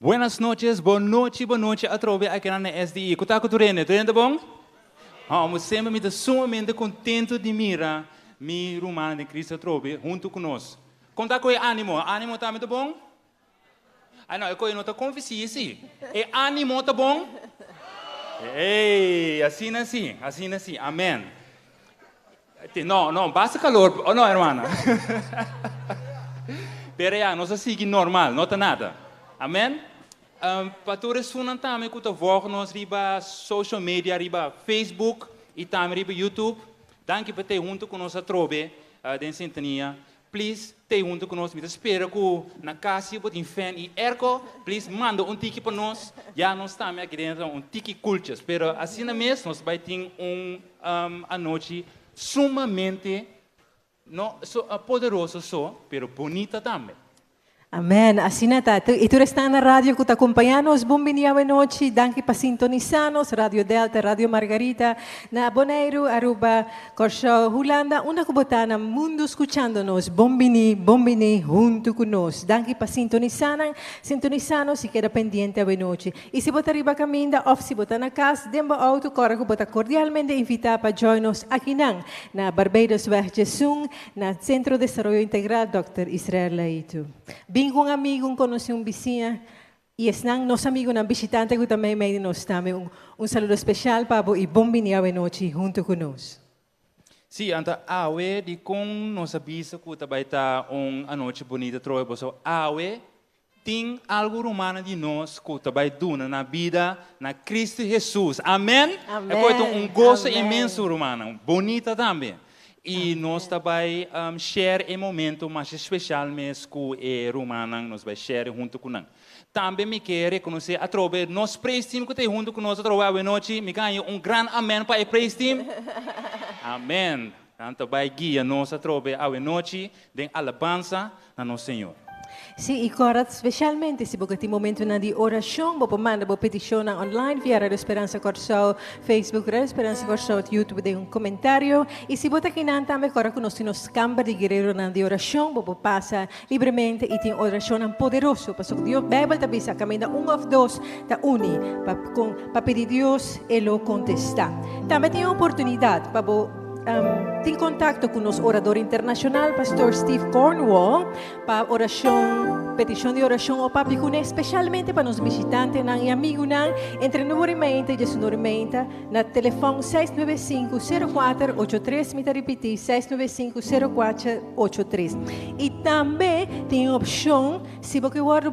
Buenas noches, boa noite a trove aqui na SDI. Kuta kuturene, tudo bom? Vamos sempre me sumamente contento de mirar mi irmã de Cristo trove junto conosco. Conta com ânimo tá muito bom? Ah não, eu não tô convencido sim. E ânimo tá bom? Ei, assim, amém. Não, basta calor, oh, não, irmã. Pero ya, não se sigue normal, não tá nada. Amém? Pastores funan também que nos riba social media, riba Facebook e também riba YouTube. Danke por ter junto conosco a trove de sintonia. Please, ter junto conosco. Me espero que na casa você tem fan e erco. Please, manda tiki para nós. Já nós estamos aqui dentro tiki cultures. Pero assim mesmo, nós vai ter a noite sumamente poderosa, pero bonita também. Amém. Assim na tato. E tu está na rádio que te acompanhamos. Bom dia, boa noite. Danke para sintonizarnos. Rádio Delta, Rádio Margarita. Na Bonaire, Aruba, Corchão, Holanda. Una kubotana mundo escuchando-nos. Bom dia, junto conosco. Danke para sintonizarnos e queda pendiente a boa noite. E se você arriba caminho, ou se você na casa, dentro do auto, corre que você cordialmente invitar para join-nos aqui na Barbados Weg Jesus, na Centro de Desarrollo Integral Dr. Israel Laito. Vim com um amigo, conheci vizinha e estão nossos amigos na visitante que também me nos também saludo especial para e bom dia à noite junto conosco. Sim, então awe de com nossa bisa que também está a noite bonita troia você awe tem algo romano de nós que também duna na vida na Cristo Jesus. Amém. É gozo imenso romano, bonita também. E nós também share um momento mais especial mesmo com o romano, nós vai share junto com nós. Também me quero reconhecer a trobe, nós praise team que tem junto com nós a trobe a noite, me ganho grande amém para o praise team. Amém. Então vai guia nós a trobe a noite, de alabança na nosso Senhor. Sim, e agora, especialmente, se você tem momento de oração, você manda uma petição online via Radio Esperança Corsão, Facebook, Radio Esperança Corsão, YouTube, de comentário. E se você aqui também, agora que nós temos câmara de guerreiro de oração, você passa livremente e tem oração poderosa. Porque Deus, a Bíblia também diz, caminha ou dois, está uni, para pedir Deus e lo contestar. Também tem a oportunidade para tem contato com o nosso orador internacional, Pastor Steve Cornwall, para petição de oração ao Papi Cune, especialmente para os visitantes e amigos, entre número e mente e sonoramente, na telefone 695-0483, me repetir, 695-0483. E também tem a opção, se você quer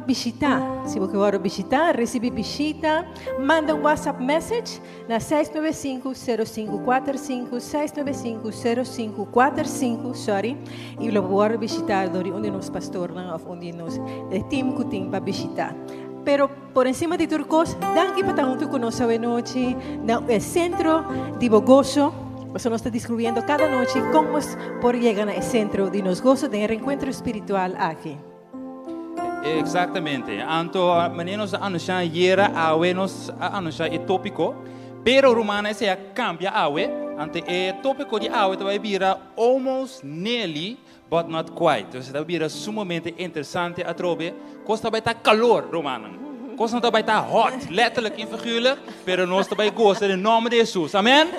visitar, receber visita, manda WhatsApp message na 695-0545, 695-0545, e lo pode visitar onde nos pastor, onde nos time que tem para visitar. Pero por encima de tudo coisa, danke para estar junto conosco hoje noite no centro de gozo. Você nos está descobrindo cada noite como por chegar ao centro de nos gozo de reencontro espiritual aqui. Exatamente. Anto meninos anunciar yera awe nos anunciar e tópico, pero romana se cambia awe, ante e tópico de awe vai virar almost nearly but not quite. Então, vai virar sumamente interessante a trobe. Costa vai estar calor romana. Costa não vai estar hot, letterlijk en figuurlijk, pero nós também gosta em nome de Jesus. Amém?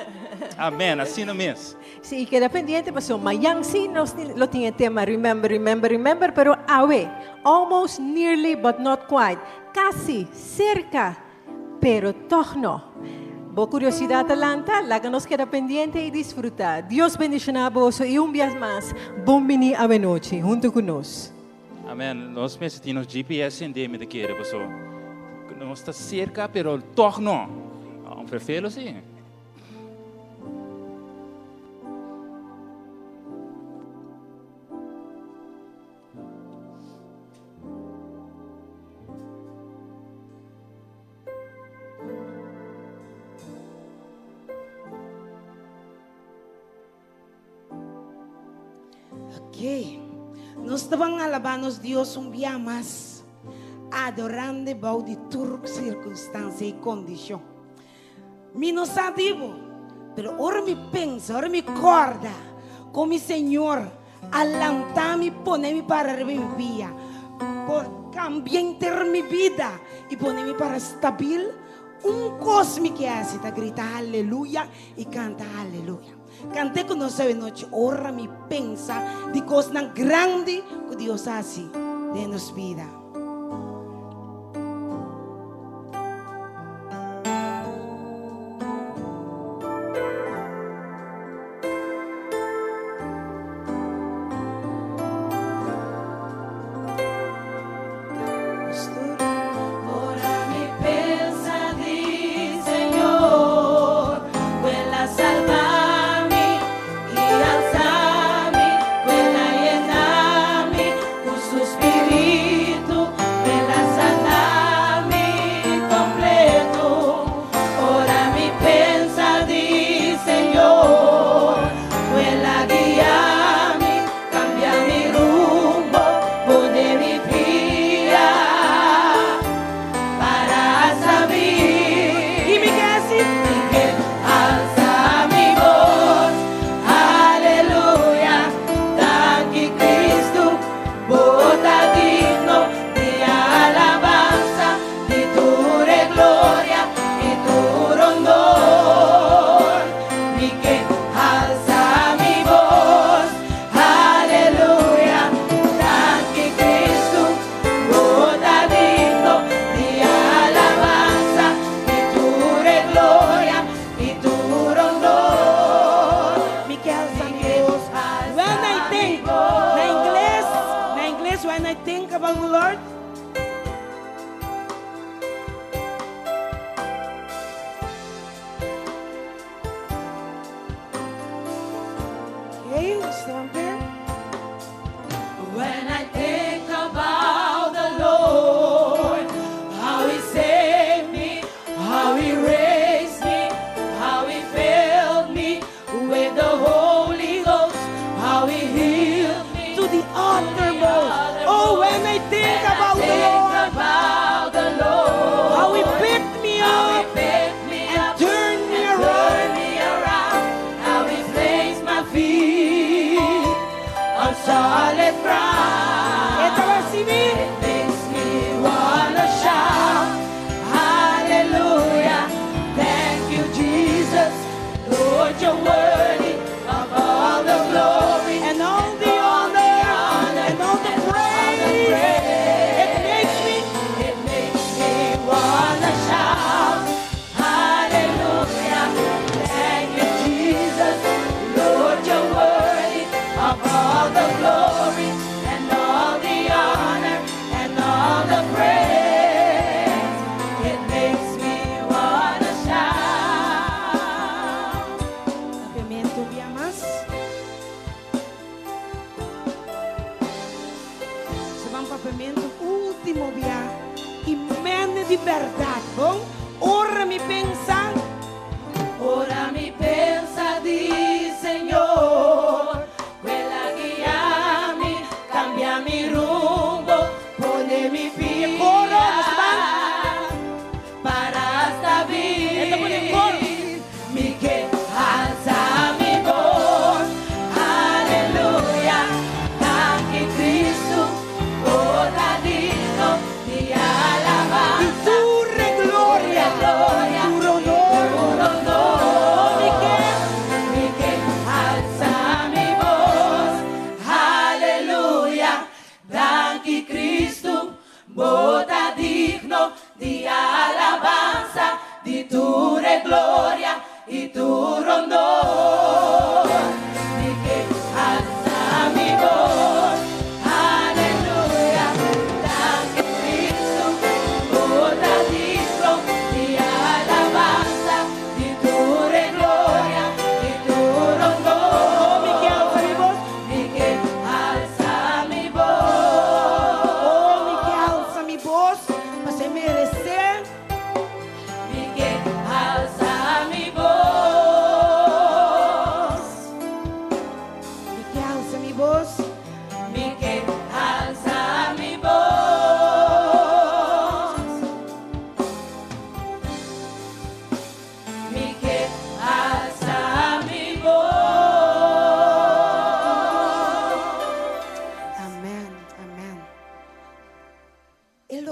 Amém, assim mesmo. Sim, queda pendiente, mas mayang sim, nós lo tinha tema remember, pero awe, almost nearly but not quite, casi, cerca, pero toch no. Boa curiosidade Atlanta, lá que nos queda pendiente e disfrutar. Deus bendiga a vós e vez mais, bom venir à noite junto conosco. Amém. Nós temos GPS em dentro daquele, pessoal. Nós está cerca, pero toch no. Prefiro sim. Okay. Nós estamos alabando Deus dia mais, adorando baú de toda circunstância e condição. Me não sabemos, mas ora me pensa, ora me acorda, como o Senhor alanta-me, põe-me para reviver. Por cambia inteira minha vida e põe-me para estabil. Cosme que é assim, tá grita aleluia e canta aleluia. Cante com nós essa noite, ora me pensa de coisas grande que Deus assim de nos vida.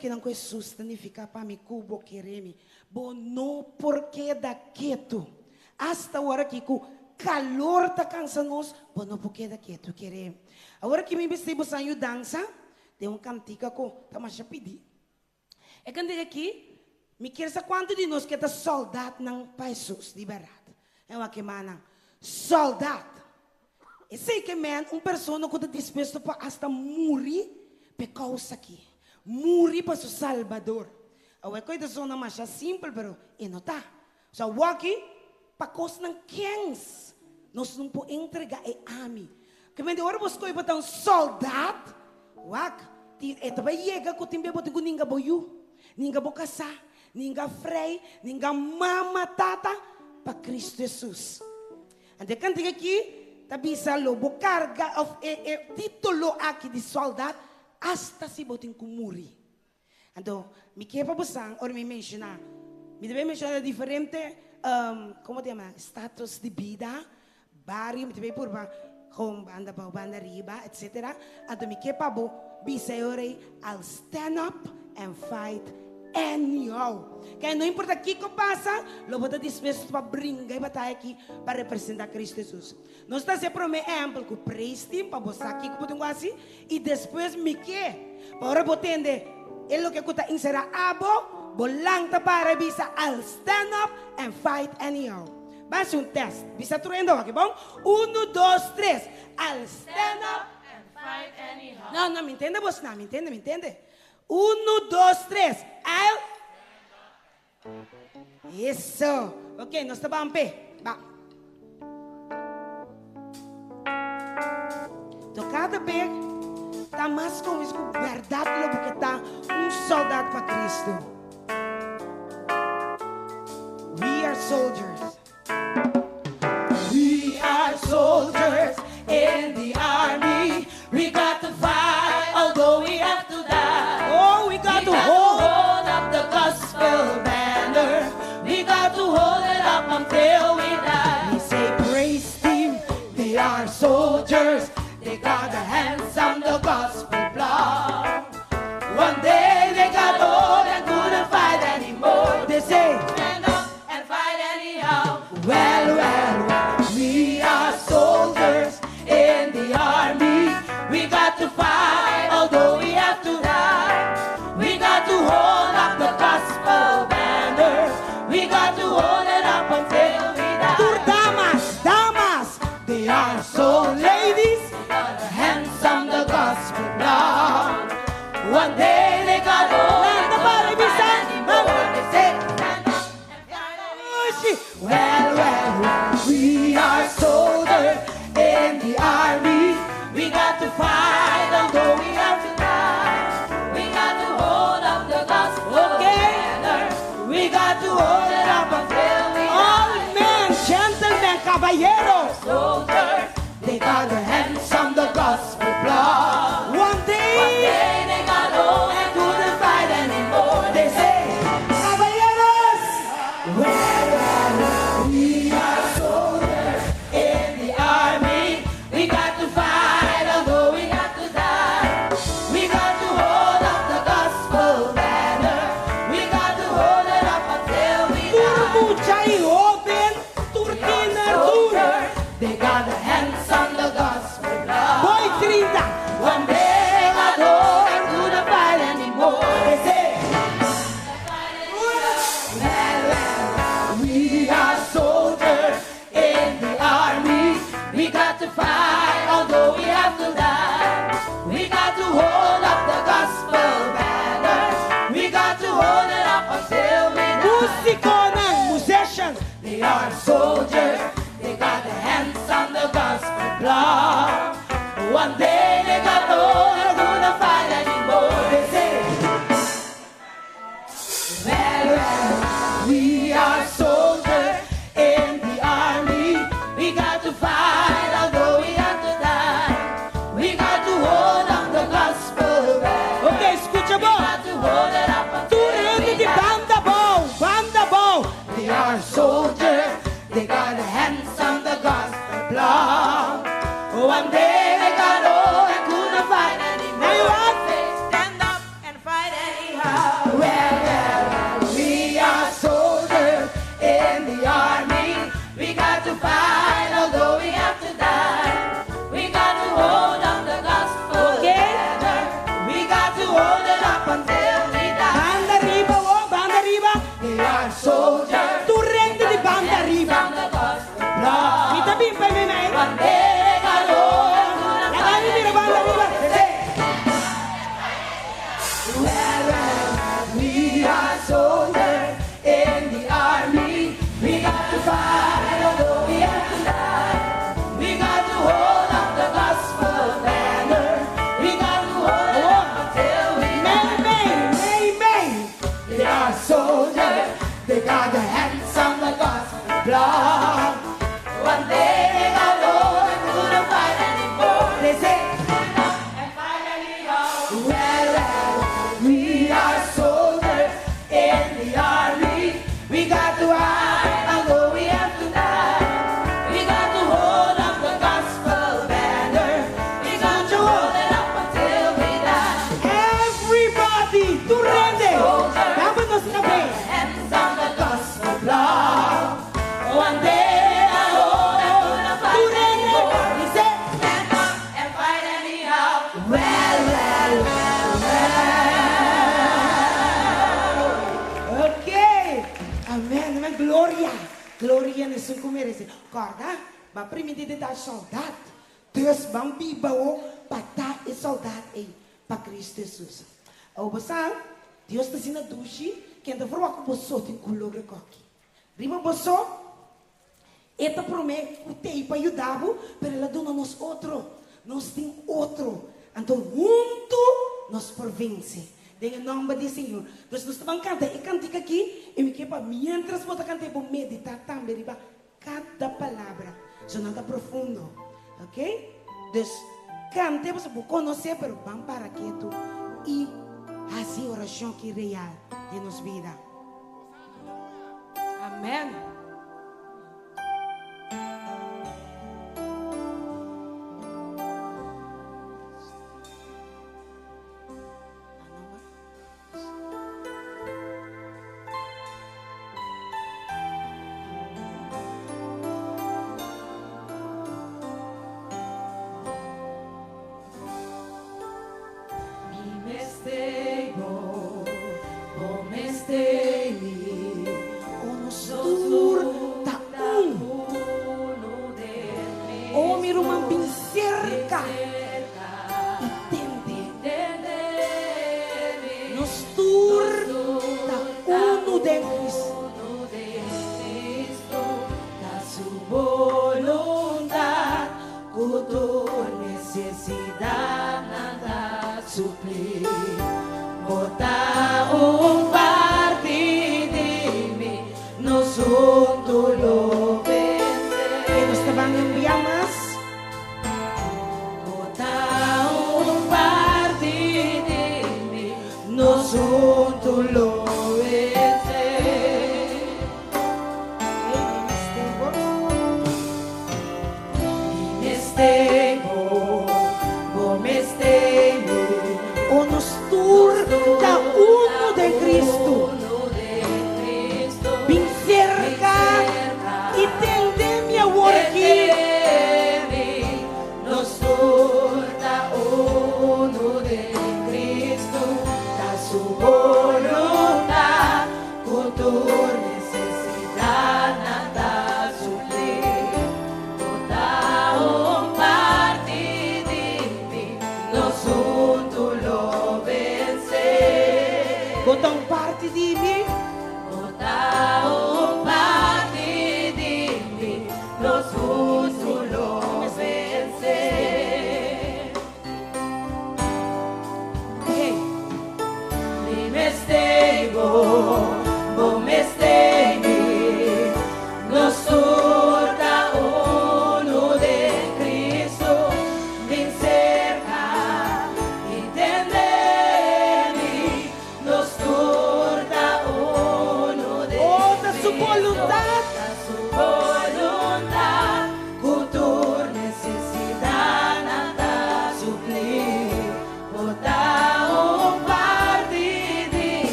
que não que significa para mim cubo queremi. Bo no porque da quieto. Hasta agora que o calor tá cansa-nos, bo no porque da quieto querem. Agora que me vestibo sanho dança, tem cantica ko tá mais pedir. É que aqui, me quer sa quanto de nós que tá soldado não pai Jesus liberado. É uma que mana soldado. E sei que man, pessoa que está disposto para hasta morrer por causa aqui. Morrer para seu Salvador. A coisa só mais simples, pero não tá. So, aqui, para causa ng kings, nós não podemos entregar a mim. Que me de hora você coi para um soldado, wak, ito ba yega ko timbe botin ko ninga boyu, ninga bokasa, ninga frei, ninga mama tata, para Cristo Jesus. Ande cantiga aqui, tabisa lobo carga of titulo aqui de soldado hasta si botin kumuri. Então, me quepa busang or me menciona, me deve mencionar diferente como te chama, status de vida, barrio, me deve por com banda riba, etc. Então, me quepa bo bisa ore I'll stand up and fight anyhow. Kaya não importa o que passa, lo bota disposto para brincar e batalhar aqui para representar Cristo Jesus. Nós estamos sempre um exemplo que praise team para você aqui que podemos assim e depois me que para botar ele que está inserado abo bolang para bisa I'll stand up and fight anyhow. Basta test. Bisa turendo aqui bom? 1, 2, 3. I'll stand up and fight anyhow. Não, me entende, você não me entende? 1, 2, 3. Isso. Ok, nós estamos em pé. Vá. Então, cada vez está mais com isso, verdade, porque está soldado para Cristo. We are soldiers. We are soldiers in the army. We got to fight, although we have to die. Oh, we got to hold up the gospel banner. We got to hold it up until we die. We say praise team. They are soldiers. They got their hands on the gospel block. One day they got old and couldn't fight anymore. They say, stand up and fight anyhow. Well, we are soldiers in the army. We got to fight, although we have to die. We got to hold up the gospel banner. We got to hold it up until we die. damas, They are so ladies, got their hands on the gospel block. One day they got old and couldn't fight anymore. They say, stand up and fight anyhow. Well, we are soldiers in the army. We got to fight, although we have to die. We got to hold up the gospel banner. We got to hold it up until we all die. men, gentlemen, caballeros. Soldiers, they got their hands on the gospel block. One day, They got old and couldn't fight anymore. They say, caballeros, well, we are soldiers in the army. We got to fight, although we have to die. We got to hold up the gospel banner. We got to hold it up until we die. turmuchay open, turkina Soldiers, they got their hands on the gospel block. boy 30. One day they got old and couldn't fight anymore. They say, well, we are soldiers in the army. We got to fight, although we have to die. We got to hold up the gospel banner. We got to hold it up until we die. Musiko ng musicians. They are soldiers. They got their hands on the gospel block. One day they got old and couldn't fight anymore. They say, well, we are soldiers in the army. We got to fight, although we have to die. We got to hold up the gospel banner. Okay, escucha We mo. got to hold it up until Turete we di die. banda bow. They are soldiers. They got their hands on the gospel block. One day they got old and couldn't fight anymore. Now you what? They stand up and fight anyhow. Gloria nesse merece. Corda, vai primeiro de dar saudade. Deus vai viver para dar e saudade aí para Cristo Jesus. O você, Deus está sendo duche, que ainda vai com você tem color aqui. Rima você, esta promete o tempo para ajudar, mas ela dona nos outro, nós tem outro. Então muito nos porvence. Em nome do Senhor. Nós estamos cantando e cantica aqui. E me quepa, mientras você canta, eu vou meditar também. Cada palavra. Isso nada profundo. Ok? Então, cante, você pode conhecer, mas vamos para quieto. E assim oração que é real de nossa vida. Amém.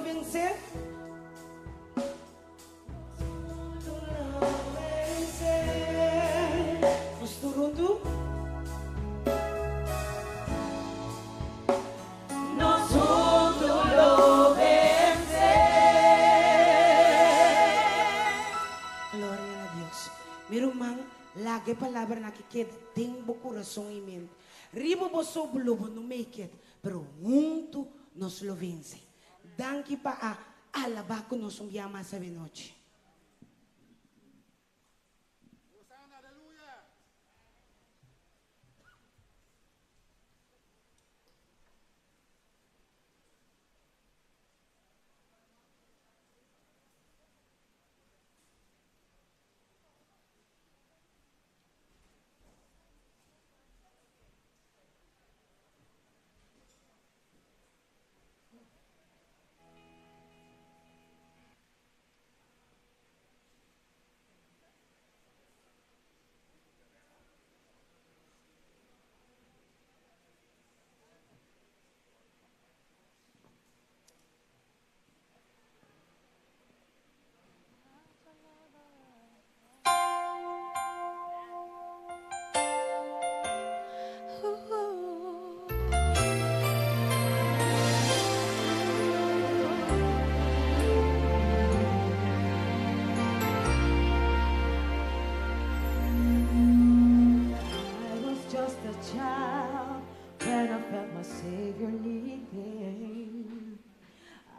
vencer. Nos turundu. Nos juntos lo vencer. Glória a Deus. Meu irmão, lagi palavra na que tem o coração em mente. Ribo boso bulubo no make it, pero junto nos lo vence. Danke pa a alabaco nos umbiama sa noche.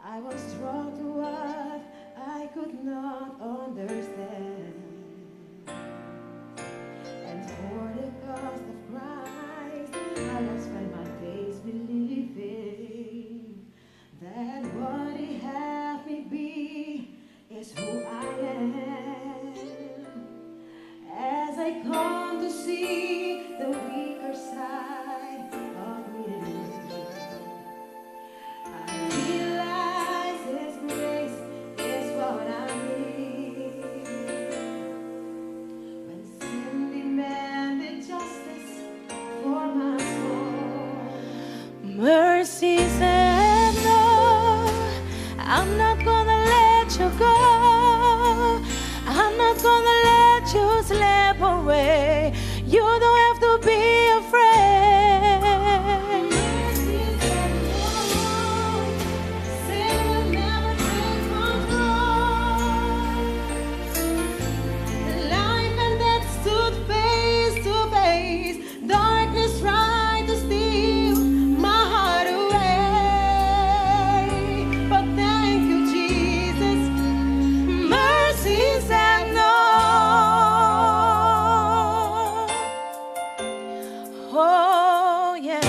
I was drawn to what I could not understand, and for the cause of Christ I will spend my days believing that what He had me be is who I am. As I come to see the weaker side of me, mercy said no, I'm not gonna let you go. I'm not gonna let you slip away. You don't have to be afraid. Mercy said no, sin will never take control. Life and death stood face to face. Darkness tried to steal my heart away, but thank you, Jesus. Mercy said no. Oh, yes.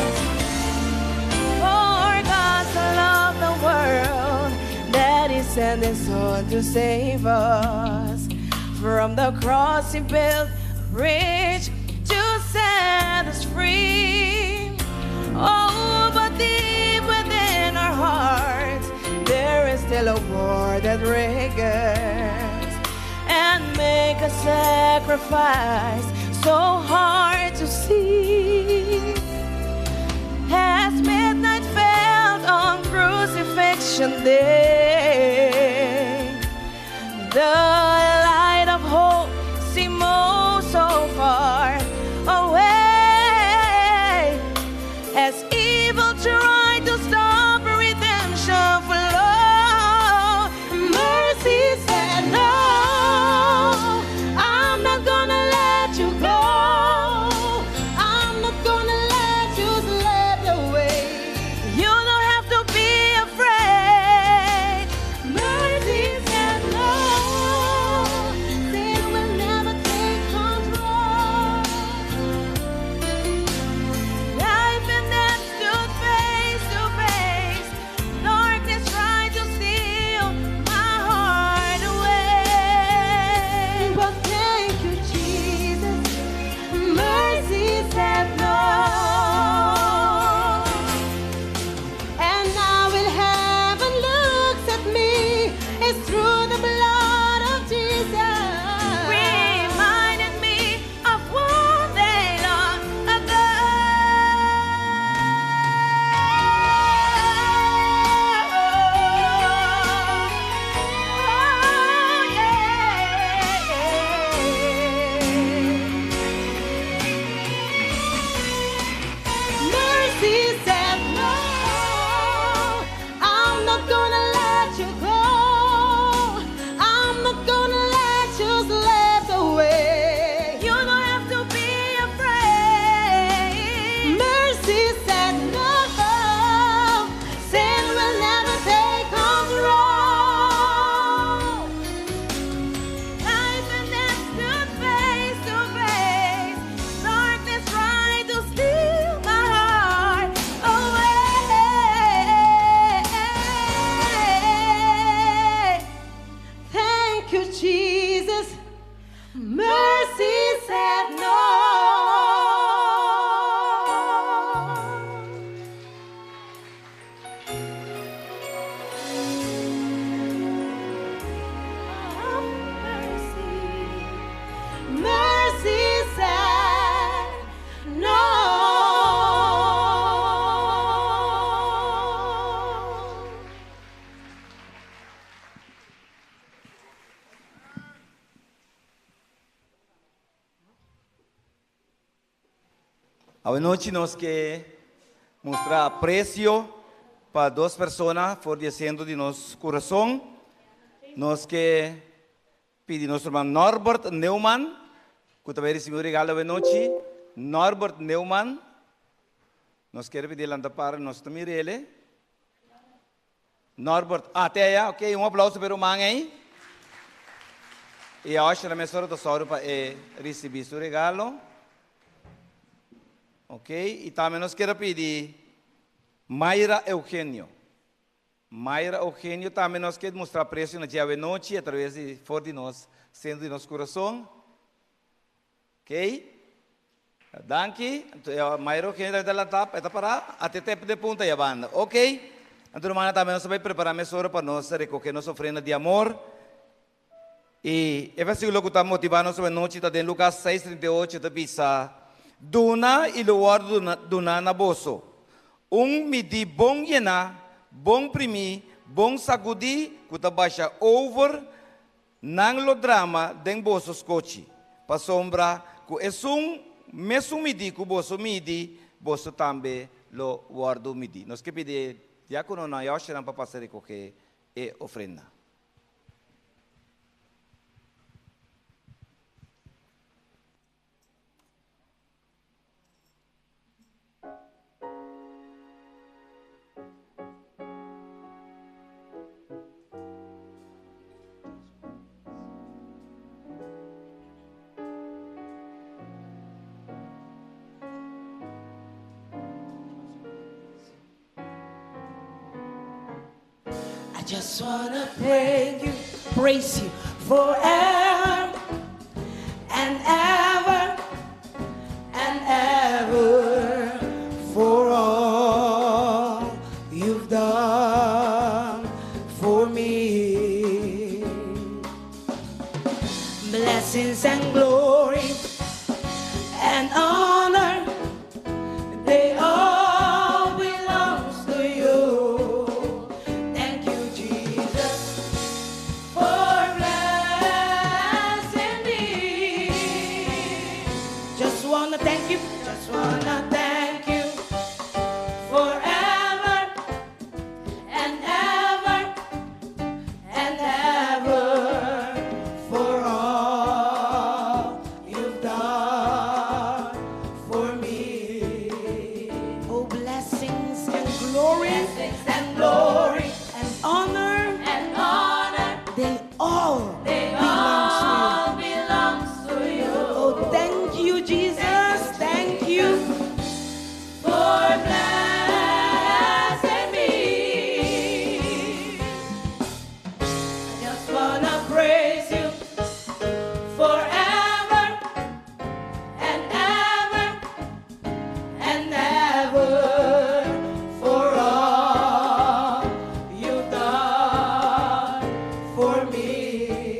For God so loved the world that He sent His Son to save us. From the cross He built a bridge to set us free. Oh, but deep within our hearts there is still a war that rages and make a sacrifice so hard to see. As midnight fell on crucifixion day, the light of hope seemed oh so far away, as evil tried to stop redemption flow. Mercy said no, I'm not gonna let you go. I'm not gonna let you slip away. You don't have to be afraid. Mercy said no. Mercy said no. Mercy said no. Hoy noche nos que mostrar aprecio para duas pessoas fortalecendo de nosso coração. Nós que pedir nosso irmão Norbert Neumann, que também recebeu regalo hoje noite. Norbert Neumann, nós queremos pedir lá para nós também ele. Norbert, até aí, ok, aplauso para o irmão aí. E acho que a minha senhora está só para receber seu regalo. Ok, e também nós queremos pedir Mayra Eugenio. Mayra Eugenio também nós queremos mostrar preço na dia de noite, através de fora de nós, sendo de nosso coração. Ok? Danke. Mayra Eugenio está lá, está para até tempo de ponta e a banda. Ok? Então, irmã, também nós vamos preparar a mesa para nós recolher nossa ofrenda de amor. E o versículo que está motivando nós noite está em Lucas 6:38, está bisa. Duna e luar duna na bolso. Midi bom yena, bom primi, bom sagudi, kuta baixa over, nang lo drama den bolso skochi. Pa sombra, ku esung mesum midi ku bolso midi, bolso tambe lo guardo midi. Nós que pedir, diácono na yoshe na papasari ko que e ofrenda. I just wanna praise you forever and ever for all you've done for me. Blessings and glory and honor, they all belongs to you. Thank you, Jesus, for blessing me. Just wanna thank you, just wanna thank you forever and ever for all you've done for me. Oh, blessings and glory and honor, they all belongs to you. Oh, thank you, Jesus, thank you for blessing me. I just wanna praise you forever and ever for all you've done for me.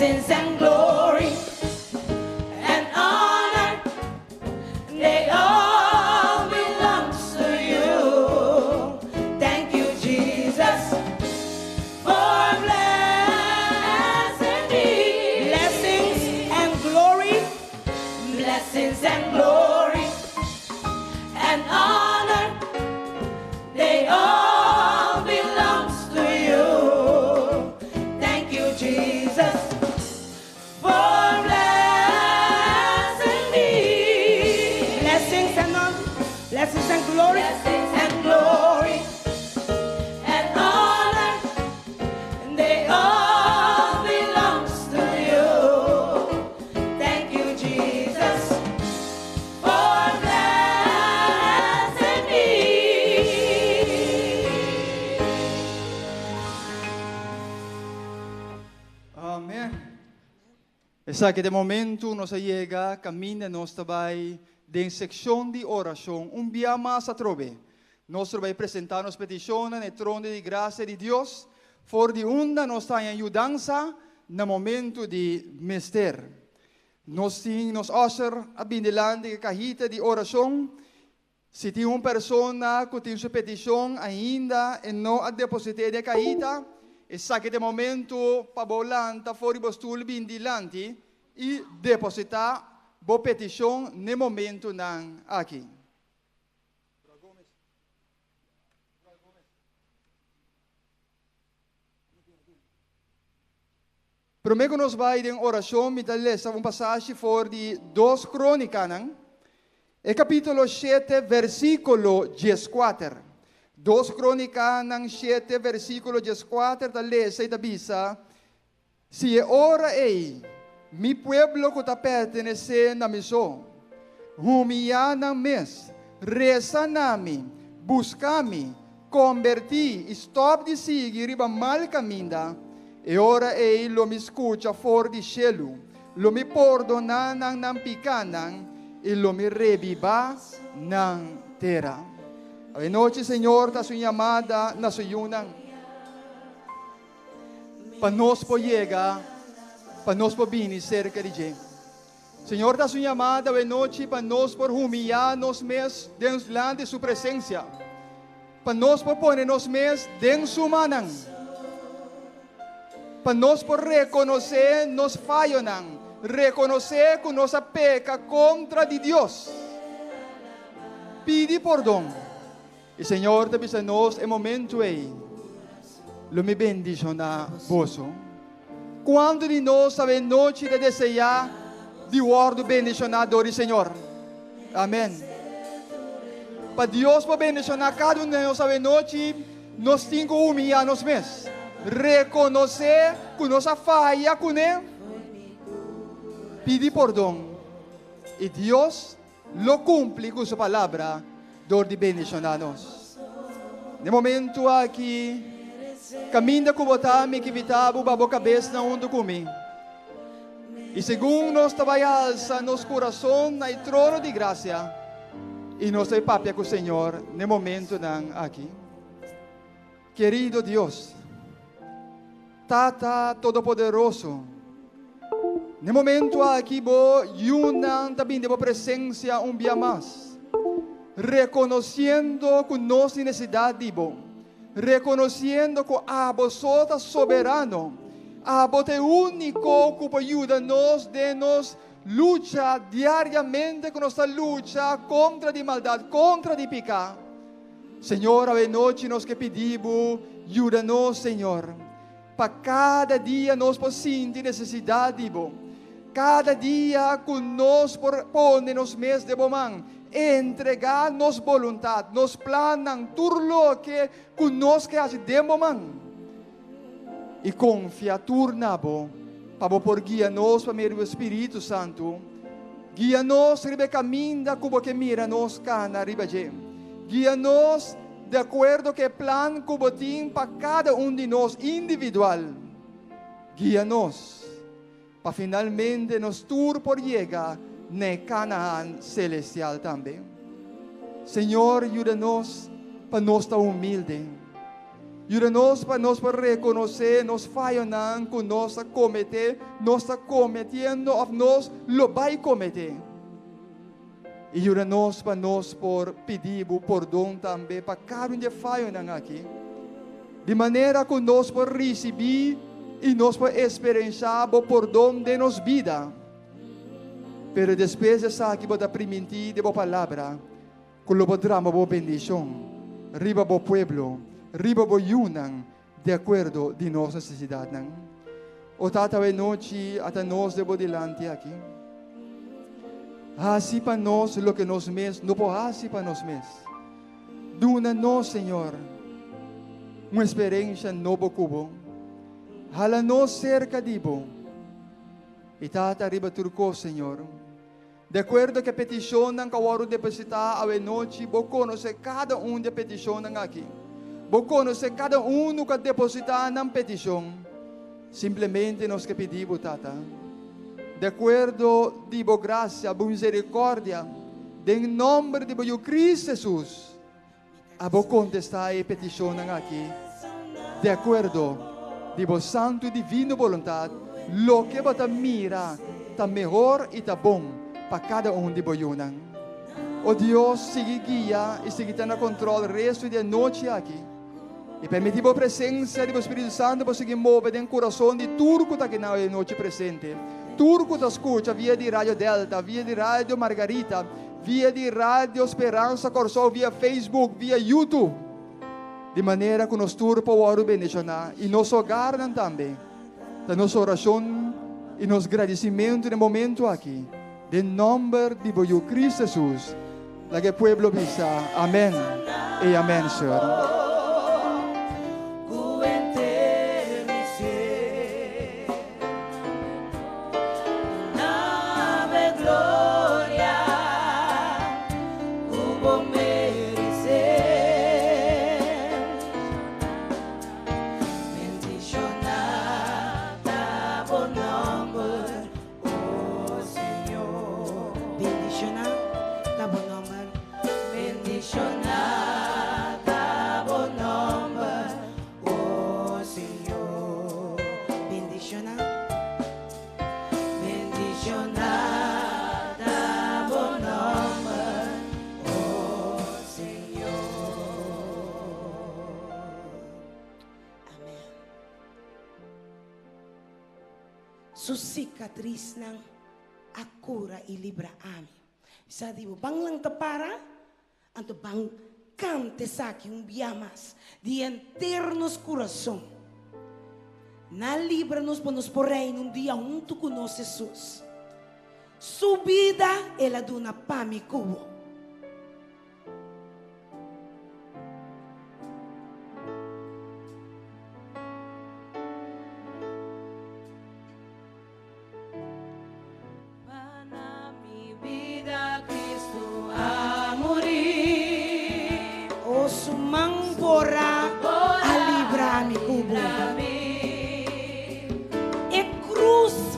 blessings and glory and honor, they all belongs to you. Thank you, Jesus, for blessing me. Blessings and glory, blessings and glory and honor, they all belongs to you. Thank you, Jesus, for blessing me. Blessings and honor, blessings and glory, and honor, they all belongs to you. Thank you, Jesus, for blessing me. Amém. Essa que de momento nós chega, caminha nós também de secção de oração, dia mais a trove. Nós vai apresentar nos petições no trono de graça de Deus, for de onda nós está em ajudança no momento de mister. Nós temos nos usher a bindelante que cajita de oração. Se tem uma pessoa que tem sua petição ainda e não a depositar de cajita, essa que de momento para volanta fora bostul bindelante e depositar boa petição no momento não aqui. Primeiro nós vamos em oração, me dá uma passagem fora de 2 Crônicas, é capítulo 7, versículo 14. 2 Crônicas 7, versículo 14, da lesa e da bisa. Se é hora aí, mi pueblo que está pertenecendo a missão, humilhar mes, reza nami, buscar-me, convertir, stop de seguir riba mal caminho. E ora ei lo me escuta fora de cielo, lo me perdona nang picanan, e lo me reviva nang terra. A noite, Senhor, ta sua chamada na sua yunang. Para nós poder para nós poder cerca de gente. Senhor, ta sua chamada a noite para nós por humilhar nos mes dentro de sua presença. Para nós por pôr nos mes dentro sua manang. Para nós por reconhecer nos falhos, reconhecer que nossa peca contra de Deus. Pede perdão. E Senhor, te bisa nós em momento aí, lo me bendice na vosso. Quando de nós a noite de desejar de word bendicionado do Senhor. Amém. Para Deus por bendicionar cada um de nós a noite, nós temos que humilhar nos mesmos. Reconhecer que nossa falha com Ele, pedir perdão e Deus lo cumpre com sua palavra, dor de bendicionar-nos. No momento aqui, caminha com botame que vitabo babo cabeça na onda comigo. E segundo nós trabalhamos nos coração na trono de graça e nós papia com o Senhor no momento aqui. Querido Deus, Tata Todo-Poderoso, no momento aqui, yunan também de presença dia mais, reconhecendo que nossa necessidade, reconhecendo que a vosotros soberano, a vote único que ajuda-nos de nos luta diariamente com nossa luta contra a maldade, contra o pecado. Senhor, a noite nós que pedimos, ajuda-nos, Senhor. Para cada dia nós sentir necessidade, cada dia que nós põe nos mês de bomang, entregar nos vontade, nos planos, tudo que nós que hace de bomang. E confia, turna, para por guia-nos, para o Espírito Santo, guia-nos, ribe caminho, como que mira nos cana, ribe guia-nos, de acordo com o plano que botim para cada de nós individual. Guia-nos para finalmente nos tour por llegar na Canaã celestial também. Senhor, ajuda-nos para nós estar humilde. Ajuda-nos para reconhecer nos falhas que nós está cometendo ou nós lo vai cometer. E ajuda-nos por pedir o perdão também para cada um de falhas aqui. De maneira que nós podemos receber e nós podemos experienciar o perdão de nossa vida. Pero depois de saber que você permitir de boa palavra, que lo podrá boa bendição, riba bo pueblo, riba bo yunang, de acordo de nossa necessidade. O tata we noite até nós debo delante aqui. Assim para nós lo que nós mes, não pode assim para nós mes. Duna nós, Senhor, uma experiência novo cubo. Hala nós cerca de bo. E tata riba turco, Senhor. De acordo com a petição ng kawaro depositar a noite, bo conhecer cada de petição aqui. Bo conhecer cada que depositar ng petição. Simplesmente nós que pedimos, tata. De acordo de bo graça, bo misericórdia, em nome de bo Cristo Jesus, a bo contestar a petição aqui. De acordo de bo santo e divino vontade, lo que bota mira, tá melhor e tá bom para cada de boyunan. O Deus sigue guia e sigue tendo controle o resto da noite aqui. E permitir a presença do Espírito Santo para seguir mover no coração de tudo que está aqui na noite presente. Tudo que está escuta via de Rádio Delta, via de Rádio Margarita, via de Rádio Esperança Corsol, via Facebook, via YouTube. De maneira que nós tudo podemos bendicionar e nos hogar também. Da nossa oração e nos agradecimento no momento aqui. De nome de Boio Cristo Jesus. La que pueblo bisa. Amém. E amém, Senhor. Su cicatriz ng akura e libra ami. Sa di mo bang lang tapara, anto bang cante sa akin biamas de eternos coração. Na libra-nos para nos porém num dia junto conosco Jesus. Su vida ela duna pami cubo.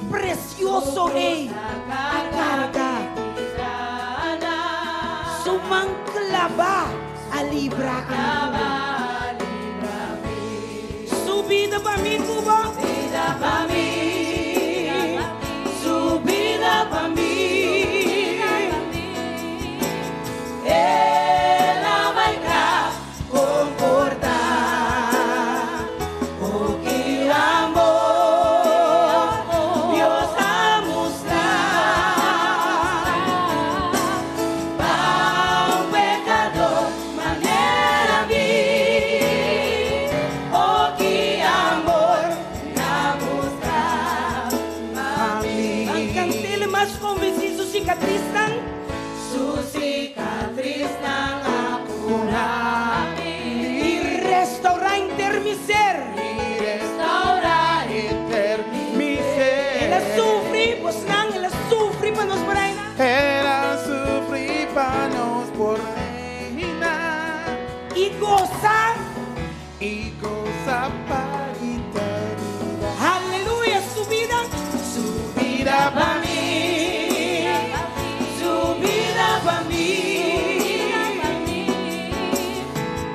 Precioso Rei, a carga, sumang clava a libra subida para mim, Cuba, subida para mim, subida para mim, ela vai cá comportar o que amor. Su cicatriz tan acura y restaura inter mi ser, ela sufre, pues nang ela sufre para nos reina, ela sufre para nos por reina y goza para eternidad. Aleluya, su vida para mí. Para mí,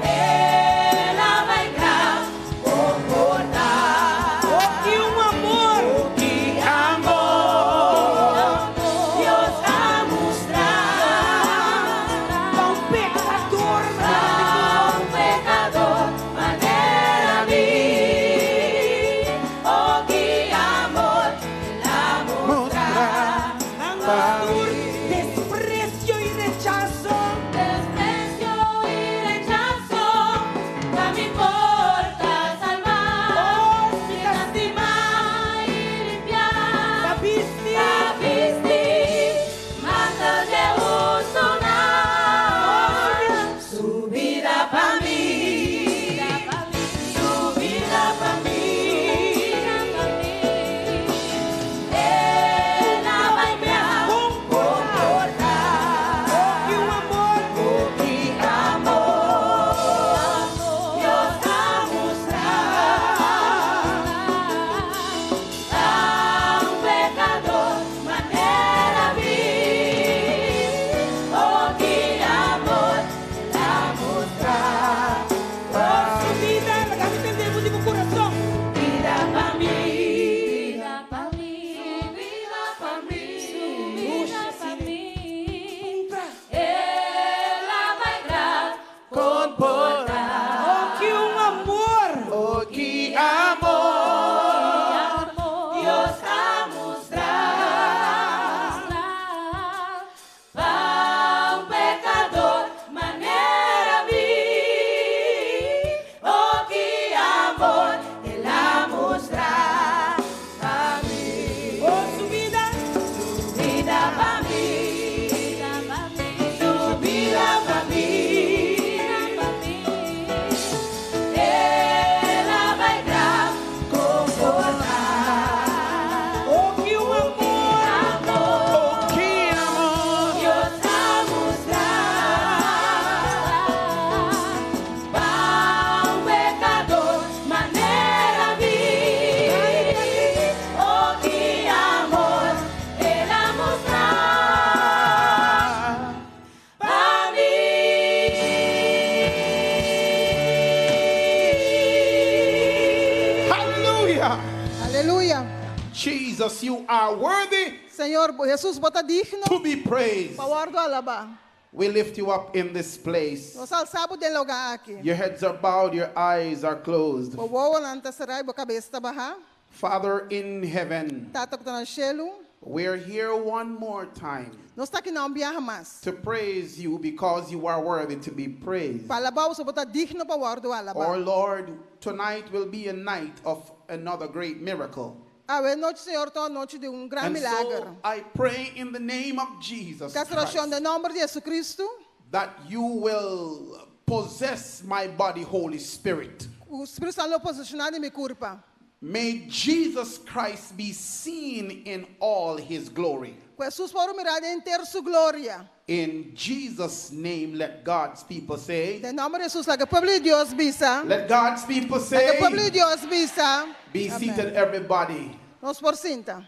ela vai cá importa salvar, me lastimar y limpiar. Babisti, Babisti, manda de sonar, su vida para mí, su vida para mí. Ela vai me comportar, que um amor, que amor Deus a mostrar a pecador maneira vir, oh que amor a mostrar, su vida, la que entendemos de mi corazón. vida para mí, vida para mí, vida para mí, vida para mí. Ela vai dar comportar. Que um amor, Oh, que amor. Deus a mostrar para um pecador maneira vir. Oh, que amor ela mostrar para mim. oh su vida, Vida para mí, tu vida para mí, ela vai dar comportar. oh que um amor, Amor, Que amor. Deus a mostrar para um pecador maneira vir. Oh, que amor ela mostrar para mim. Hallelujah. Aleluia. Jesus, you are worthy Senhor, Jesus bota digno to be praised. para o alaba. We lift you up in this place. Nós alçamos de lugar aqui. Your heads are bowed, your eyes are closed. O voa na antasarai, a cabeça está barra. Father in heaven, Tata que está no cielo. we're here one more time Nós está aqui não viaja mais. to praise you because you are worthy to be praised. Para alabar, você bota digno para o alaba. Our Lord, tonight will be a night of another great miracle. A noite, Senhor, está a noite de grande And milagre. so I pray in the name of Jesus Castração Christ de nome de Jesus Cristo. that you will possess my body, Holy Spirit. O Espírito Santo posicionado em minha corpo. May Jesus Christ be seen in all his glory. Jesus para mirar inteiro sua glória. In Jesus' name, let God's people say. De nome de Jesus, que o povo de Deus visa. Let God's people Que o povo de say. Deus visa. Be Amém. seated, everybody. Nós por cinta.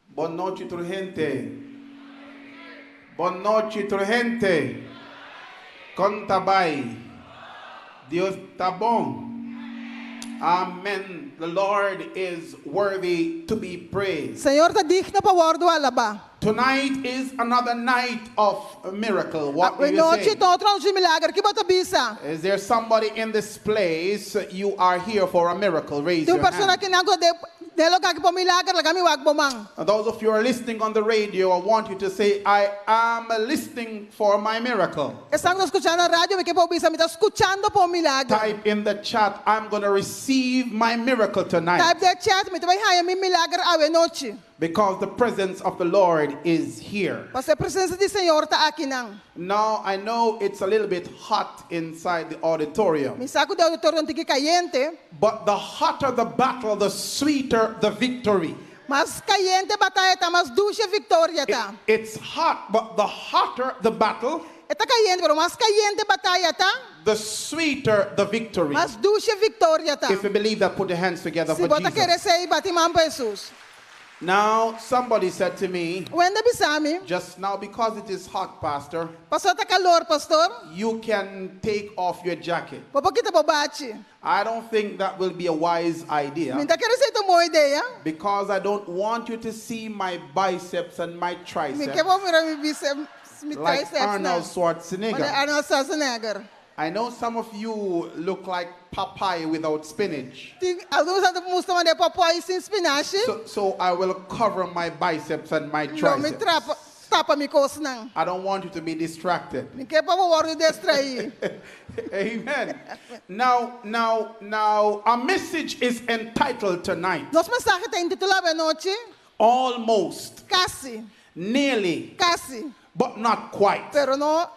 Boa noite, tu gente. Boa noite, tu gente. Conta bem. Deus tá bom. Amen. The Lord is worthy to be praised. Senhor, está digno para o alaba. Tonight is another night of a miracle. What do A you noite say? está outra noite de milagre. Que bota bisa? Is there somebody in this place? You are here for a miracle. Raise Tem your uma pessoa hand. que não de lugar que para milagre, lá que wag bomang. And those of you who are listening on the radio, I want you to say, I am listening for my miracle. Estão escutando na rádio, que para bisa, me está escutando para milagre. Type in the chat, I'm going to receive my miracle tonight. Type de chat, me vai haya mi milagre a noite. Because the presence of the Lord is here. Parce a presença de Senhor está aqui não. Now, I know it's a little bit hot inside the auditorium. Me saco de auditório antigo caliente, But the hotter the battle, the sweeter the victory. mas caliente batalha tá, mas dulce vitória tá. It's hot, but the hotter the battle, Está caliente, pero mas caliente batalha tá, the sweeter the victory. mas dulce vitória tá. If you believe that, put your hands together Se for bota querer Jesus. ser bate mão para Jesus. Now, somebody said to me, Wenda bisami, just now, because it is hot, Pastor, pastor tá calor, pastor. you can take off your jacket. Papo kita bobate. I don't think that will be a wise idea Me tá querer ser uma boa ideia. because I don't want you to see my biceps and my Me triceps quer vou virar me bicep, me like triceps Arnold não. Olha, Schwarzenegger. Arnold Schwarzenegger. I know some of you look like Popeye without spinach. Tem alguns até mostram de papai sem espinafre. So I will cover my biceps and my Não me triceps. trapa. tapa mi kos nang. I don't want you to be distracted. Mi ke pa worry distrai. Amen. Now, our message is entitled tonight, Nos mensaje te intitulaba noche Almost, casi, Nearly, casi, but not quite. pero no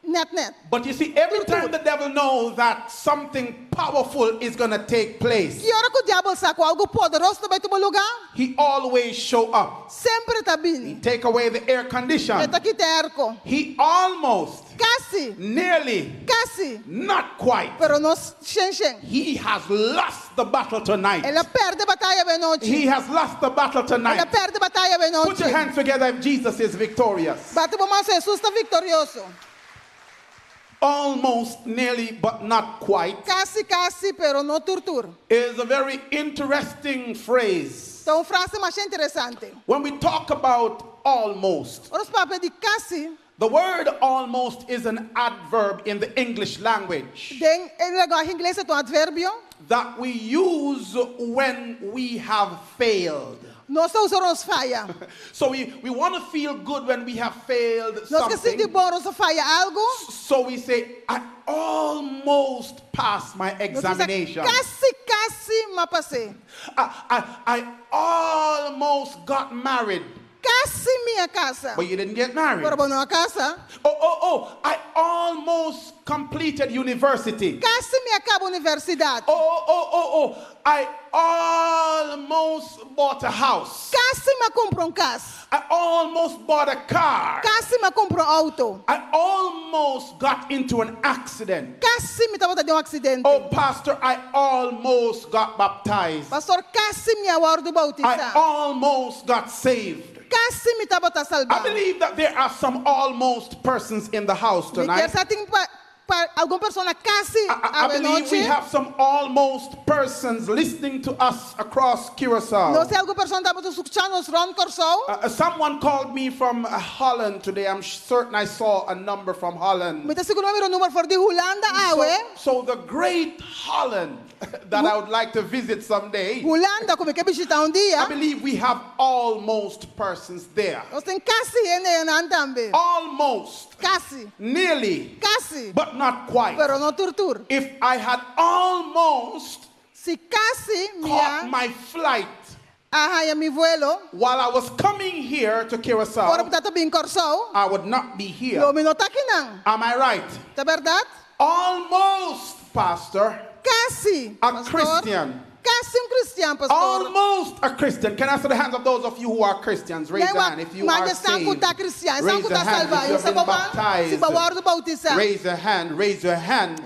net. But you see, every time the devil knows that something powerful is going to take place, Que hora que o diabo sacou algo poderoso vai tomar lugar? he always show up. Sempre tá bem. Take away the air condition. Eta aqui terco. He almost, Casi, nearly, casi, not quite. pero no shen. He has lost the battle tonight. Ela perde batalha bem noite. He has lost the battle Ela tonight. perde batalha bem Put your noite. hands together if Jesus is victorious. Bate palmas, Jesus está victorioso. Almost, nearly, but not quite Casi, pero no tortura. is a very interesting phrase. Então, frase mais interessante. When we talk about almost, Os papéis de casi, the word almost is an adverb in the English language tem em linguagem inglesa um advérbio. that we use when we have failed. Nós usamos falha. So we want to feel good when we have failed Nós que sentimos something. bom, nós falha algo. So we say, I almost passed my Nós dizemos, examination. casi, mas passei. I almost got married, Casi minha casa. but you didn't get married. Pero não a casa. Oh, I almost completed university. Casi me acaba a universidade. Oh, I almost bought a house. Casi me compro casa. I almost bought a car. Casi me compro auto. I almost got into an accident. Casi me estava tendo acidente. Oh, Pastor, I almost got baptized. Pastor, casi me aguardo I bautizar. almost got saved. Casi me estava I salvar. believe that there are some almost persons in the house Me tonight. quer tem alguma pessoa casi I a believe we noite. have some almost persons listening to us across Não Curacao. sei alguma pessoa estava escutando os Ron Corsou. Someone called me from Holland today. I'm certain I saw a number from Holland. Me está seguro o número for de Holanda awe. So the great Holland that I would like to visit someday, Holanda como que visitar I dia. believe we have almost persons there. Nós tem casi en também. Almost, Casi, nearly, casi, but not quite. pero no tortura. If I had almost Se casi caught minha my flight arranha mi vuelo. while I was coming here to Ora Curacao, portanto bem Corsou. I would not be here. Não me nota aqui não. Am I right? Tá verdade? Almost, Pastor, Casi. a pastor. Christian. Casi cristiano, pastor. Almost a Christian. Can I see the hands of those of you who are Christians? Raise your hand if you are saved. Raise your hand if you have been baptized. Raise your hand. Raise your hand.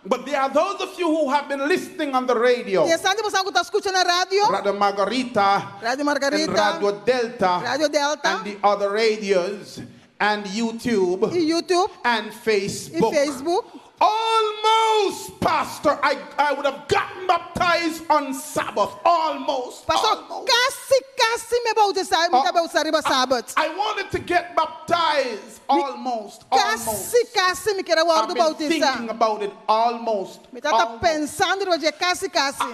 But there are those of you who have been listening on the radio. Radio Margarita, Radio and Radio Delta, Radio Delta, and the other radios, and YouTube, YouTube, and Facebook. Facebook. Almost, Pastor, I would have gotten baptized on Sabbath. Almost. Pastor, almost. casi me bautizar, me bautizar riba Sabbath. I wanted to get baptized. Almost. Almost. Casi me quero I've guardo been thinking bautizar. about it almost. Me tata almost. pensando no dia casi.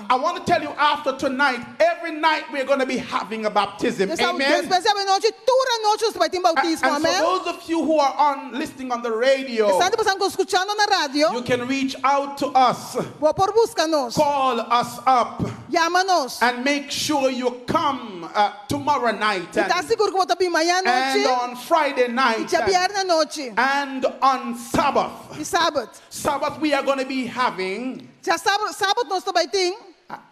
I want to tell you after tonight, every night we're going to be having a baptism. Amen. Noite, tura noite você vai ter bautismo, And so amém? those of you who are listening on the radio, Sabe você está escutando na rádio? you can reach out to us, Vou por busca-nos, call us up, chama-nos. and make sure you come tomorrow night E tá seguro que vou estar bem amanhã à and noite? on Friday E night dia viernes à noite? and on Sabbath. E sábado? Sabbath we are going to be having Já sábado nós também tem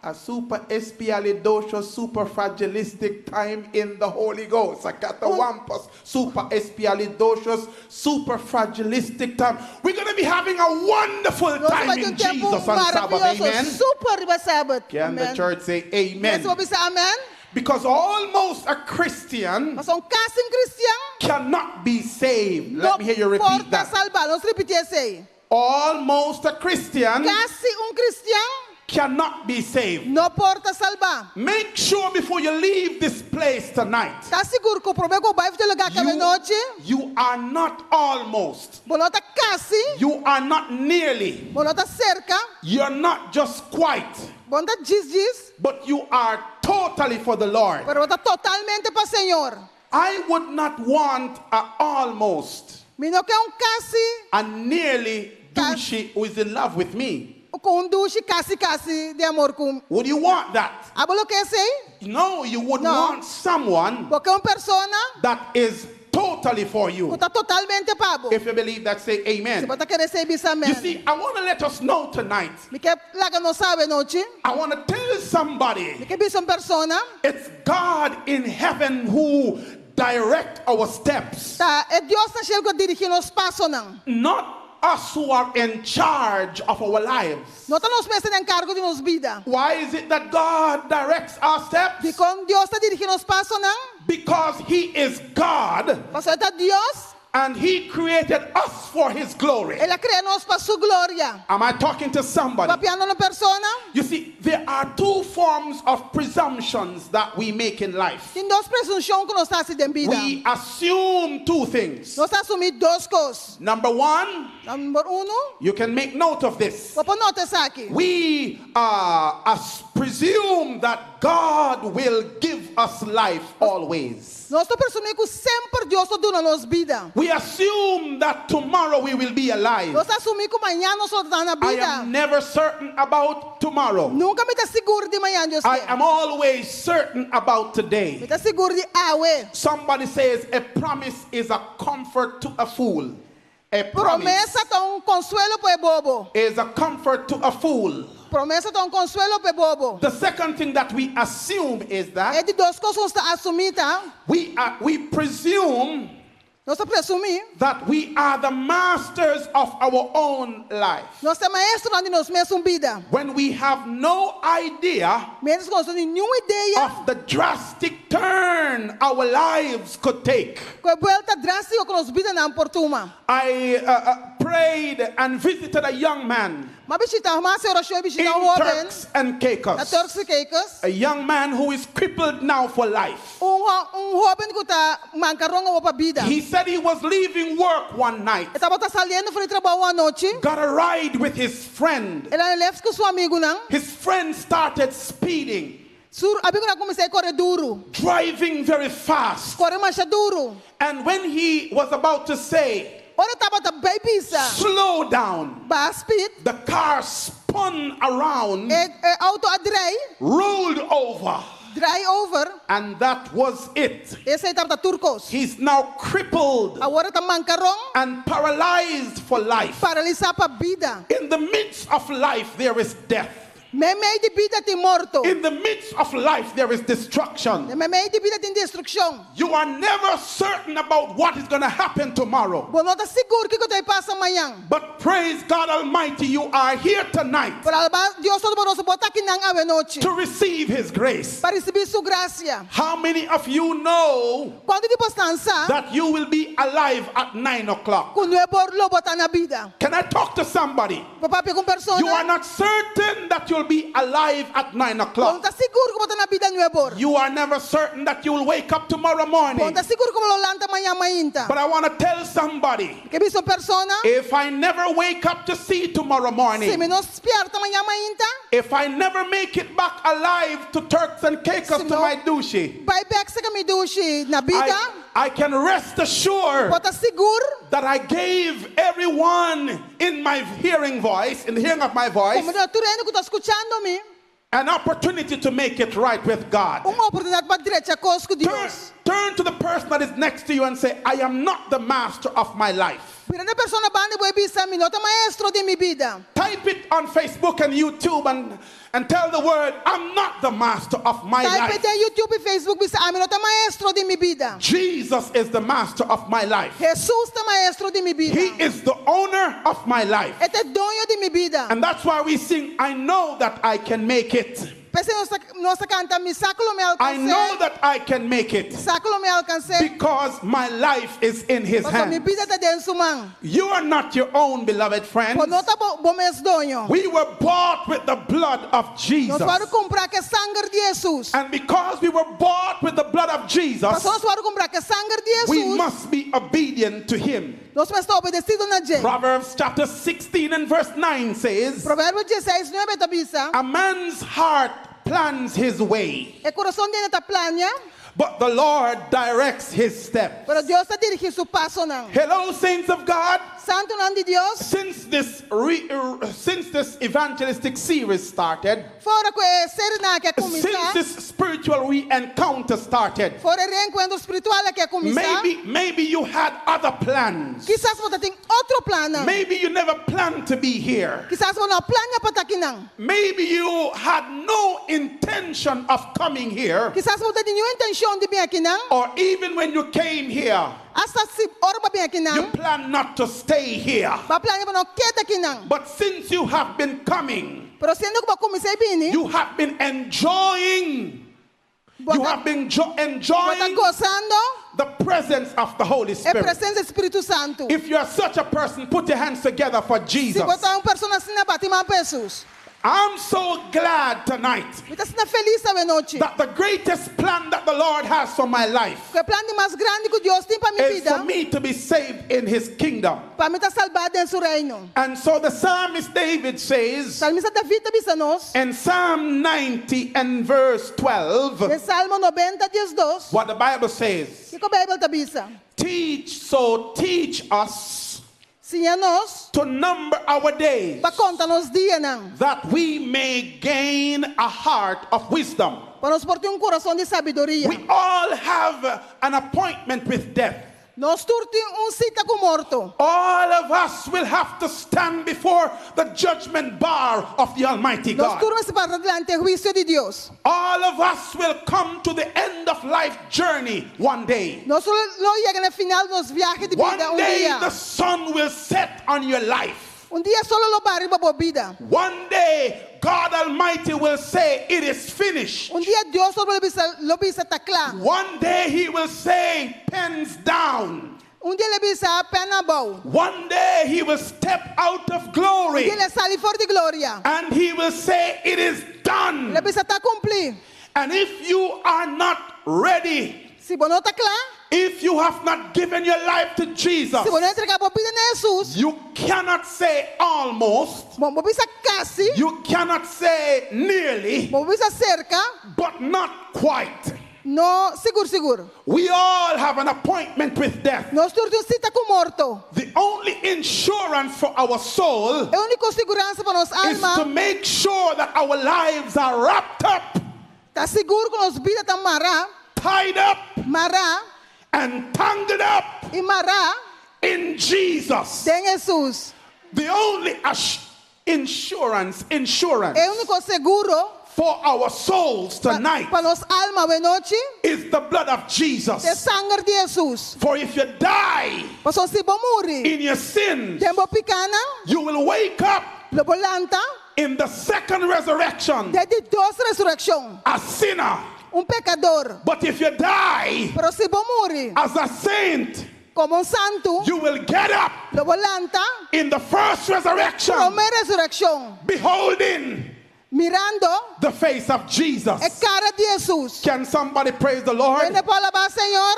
a super espialidoso, super fragilistic time in the Holy Ghost. I got the wampus, super espialidoso, super fragilistic time. We're going to be having a wonderful nós time vai ter in tempo Jesus on Sabbath. maravilhoso, Amen. super riba sábado. Can the church say amen? Yes, vou dizer amém? Because almost a Christian Mas casi cristiano cannot be saved. não Let me hear you repeat porta that. salvar. Nós repetir assim. Almost a Christian Casi cristiano cannot be saved. não porta salvar. Make sure before you leave this place tonight, Tá seguro que o problema que vai lugar que noite? you are not almost, Bolota casi, you are not nearly, bolota cerca, you're not just quite, bolota diz, but you are totally for the Lord. pero bolota totalmente para o Senhor. I would not want a almost, Mino que casi, a nearly douche who is in love with me. Com douche casi de amor com. Would you want that? Abolo que sei? No, you would No. want someone Porque persona that is totally for you. está totalmente pabo. If you believe that, say Se amen. bota querer ser bisamen. You see, I want to let us know tonight. Me que laga não sabe noite. I want to tell somebody Me que bisa persona. it's God in heaven who direct our steps. Tá, é Deus na chega dirigir nos passos não. Not us who are in charge of our lives. Não tá nos meses em cargo de nos vida. Why is it that God directs our steps? Porque Deus está dirigindo os passos não. Because He is God Porque é Deus. and He created us for His glory. Ele criou nós para sua glória. Am I talking to somebody? Papiando na persona. You see, there are two forms of presumptions that we make in life. Tem duas presunções que nós estamos em vida. We assume two things. Nós assumimos duas coisas. Number one, Número you can make note of this. vou pôr nota isso aqui. We presume that God will give us life always. Nós estamos presumindo que sempre Deus está dando nos vida. We assume that tomorrow we will be alive. Nós assumimos que amanhã nós vamos estar na I vida. am never certain about tomorrow. Nunca me está seguro de amanhã, Deus I quer. am always certain about Me today. está seguro de awe. Somebody says a promise is a comfort to a fool. A promise Promessa está consuelo para o bobo. is a comfort to a fool. Promessa está consuelo para o bobo. The second thing that we assume is É that de duas coisas que nós assumimos, tá? we presume Nós presumimos. that we are the masters of our own life. Nós temos maestro onde nós mesmos vida. When we have no idea Menos que nós não temos nenhuma ideia. of the drastic turn our lives could take. Com a volta drástica que nós vida não portuma. I prayed and visited a young man Mas visita, mas eu achei in visita um jovem. Turks and Na Caicos. Turks e Caicos. A young man who is crippled now for life. Jovem que está mancarrão para vida. He said he was leaving work one night, Estava saindo para trabalho à noite. got a ride with his friend. Ele leva com seu amigo não. His friend started speeding, Sur amigo não comecei a correr duro. driving very fast. Correr mais duro. And when he was about to say, Ora estava bem pisa. slow down, Ba speed. the car spun around, Auto adrei. rolled over, Dry over. and that was it. Esse aí estava turcos. He's now crippled Agora está mancarrão. and paralyzed for life. Paralisar para vida. In the midst of life, there is death. Meio de vida tem morto. In the midst of life, there is destruction. Meio de vida tem destruição. You are never certain about what is going to happen tomorrow. Bom, não está seguro que vai passar amanhã. But praise God Almighty, you are here tonight Por alba, Deus todo-poderoso botar aqui na ave noite. to receive His grace. Para receber sua graça. How many of you know Quando depois dançar, that you will be alive at 9 o'clock? quando é bom lo botar na vida. Can I talk to somebody? Papai com persona. You are not certain that you'll be alive at 9 Não o'clock. está seguro que botar na vida não é bom. You are never certain that you will wake up tomorrow Não morning. está seguro que lo lanta amanhã ainda. But I want to tell somebody, Que visto persona. if I never wake up to see tomorrow Se morning, me não despierta amanhã ainda. if I never make it back alive to Turks and Caicos to no- my dushi, Vai back sa kami dushi na vida. I can rest assured Bota seguro. that I gave everyone in my hearing voice, in the hearing of my voice, Como eu turendo que está escutando-me. an opportunity to make it right with God. Uma oportunidade para direita conosco Deus. Turn to the person that is next to you and say, I am not the master of my life. Piranda persona bande boy bisa mi nota maestro de mi vida. Type it on Facebook and YouTube and tell the word, I'm not the master of my Type life. it em YouTube e Facebook bisa mi nota maestro de mi vida. Jesus is the master of my life. Jesus é maestro de mi vida. He is the owner of my life. Este é dono de mi vida. And that's why we sing, I know that I can make it. Pese nossa canta mi saclo me I know alcancé. that I can make it Saclo me alcancé. because my life is in His Porque mi hand. vida está dentro su mão. You are not your own, beloved friends. Por nota bom mes dono. We were bought with the blood of Jesus. Nós vamos comprar que sangue de Jesus. And because we were bought with the blood of Jesus, Nós vamos comprar que sangue de we Jesus. must be obedient to Him. Nós vamos estar obedecidos na gente. Proverbs chapter 16 and verse 9 says, Provérbio 16, 9 está bisa. a man's heart plans his way, O coração dele está plania. But the Lord directs his steps. Pero Dios te dirige su paso nang. Hello, saints of God. Santo nang di Dios. Since this evangelistic series started, Fora ko ser na que since começar. this spiritual re-encounter started, Fora reencontro espiritual que começar. maybe you had other plans. Quizás você tem outro plano. Maybe you never planned to be here. Quizás você não plana para estar aqui não. Maybe you had no intention of coming here. Quizás você tinha intenção de vir aqui não. Or even when you came here, Hasta se ora para vir aqui you não. plan not to stay here. Ba plano para não quedar aqui não. But since you have been coming, Pero sendo que vai começar bem, you have been enjoying. You have been Está enjoying gozando the presence of the Holy a Spirit. presença do Espírito Santo. If you are such a person, put your hands together for Se Jesus. você é uma pessoa assim na batima Jesus. I'm so glad tonight Você está feliz essa noite. that the greatest plan that the Lord has for my life Que o plano mais grande que Deus tem para minha is vida, for me to be saved in his kingdom. para mim estar salvado em seu reino. And so the psalmist David says Salmista David avisa nós, in Psalm 90 and verse 12, em Salmo 90, 12, what the Bible says, que a Bíblia avisa. teach us Sim, a nós, to number our days, para contar nos dias, não. that we may gain a heart of wisdom. Para nós ter coração de sabedoria. We all have an appointment with death. Nós temos cita com morto. All of us will have to stand before the judgment bar of the Almighty Nós God. temos para delante o juízo de Deus. All of us will come to the end of life journey one day. Nós só chegamos no final dos viagens de vida One day dia. the sun will set on your life. Dia só lo barriba para vida. One day God Almighty will say it is finished. Dia Deus só lo bisa tá claro. One day he will say pens down. Dia ele bisa pena bom. One day he will step out of glory. Dia ele sai fora de glória. And he will say it is done. Ele bisa tá cumprir. And if you are not ready, Se você não tá claro, if you have not given your life to Jesus, se você não entregar a vida a Jesus, you cannot say almost, você bisa quase, you cannot say nearly, você bisa cerca, but not quite. não seguro. We all have an appointment with death. Nós temos cita com morto. The only insurance for our soul É a única segurança para nossa is to alma. make sure that our lives are wrapped up, Tá seguro que nossa vida tá tied up, mará and tangled up e mará in Jesus. tem Jesus. The only insurance É o único seguro for our souls tonight para nossa alma de noite is the blood of Jesus. é sangue de Jesus. For if you die Porque se você morrer, in your sins, tempo picana, you will wake up lo volanta, in the second resurrection desde dos ressurreição, a sinner. pecador. But if you die Pero se você morrer as a saint, como santo, you will get up lo volanta, in the first resurrection, primeira ressurreição, beholding mirando the face of Jesus. a cara de Jesus. Can somebody praise the Lord? Vende para alabar Senhor.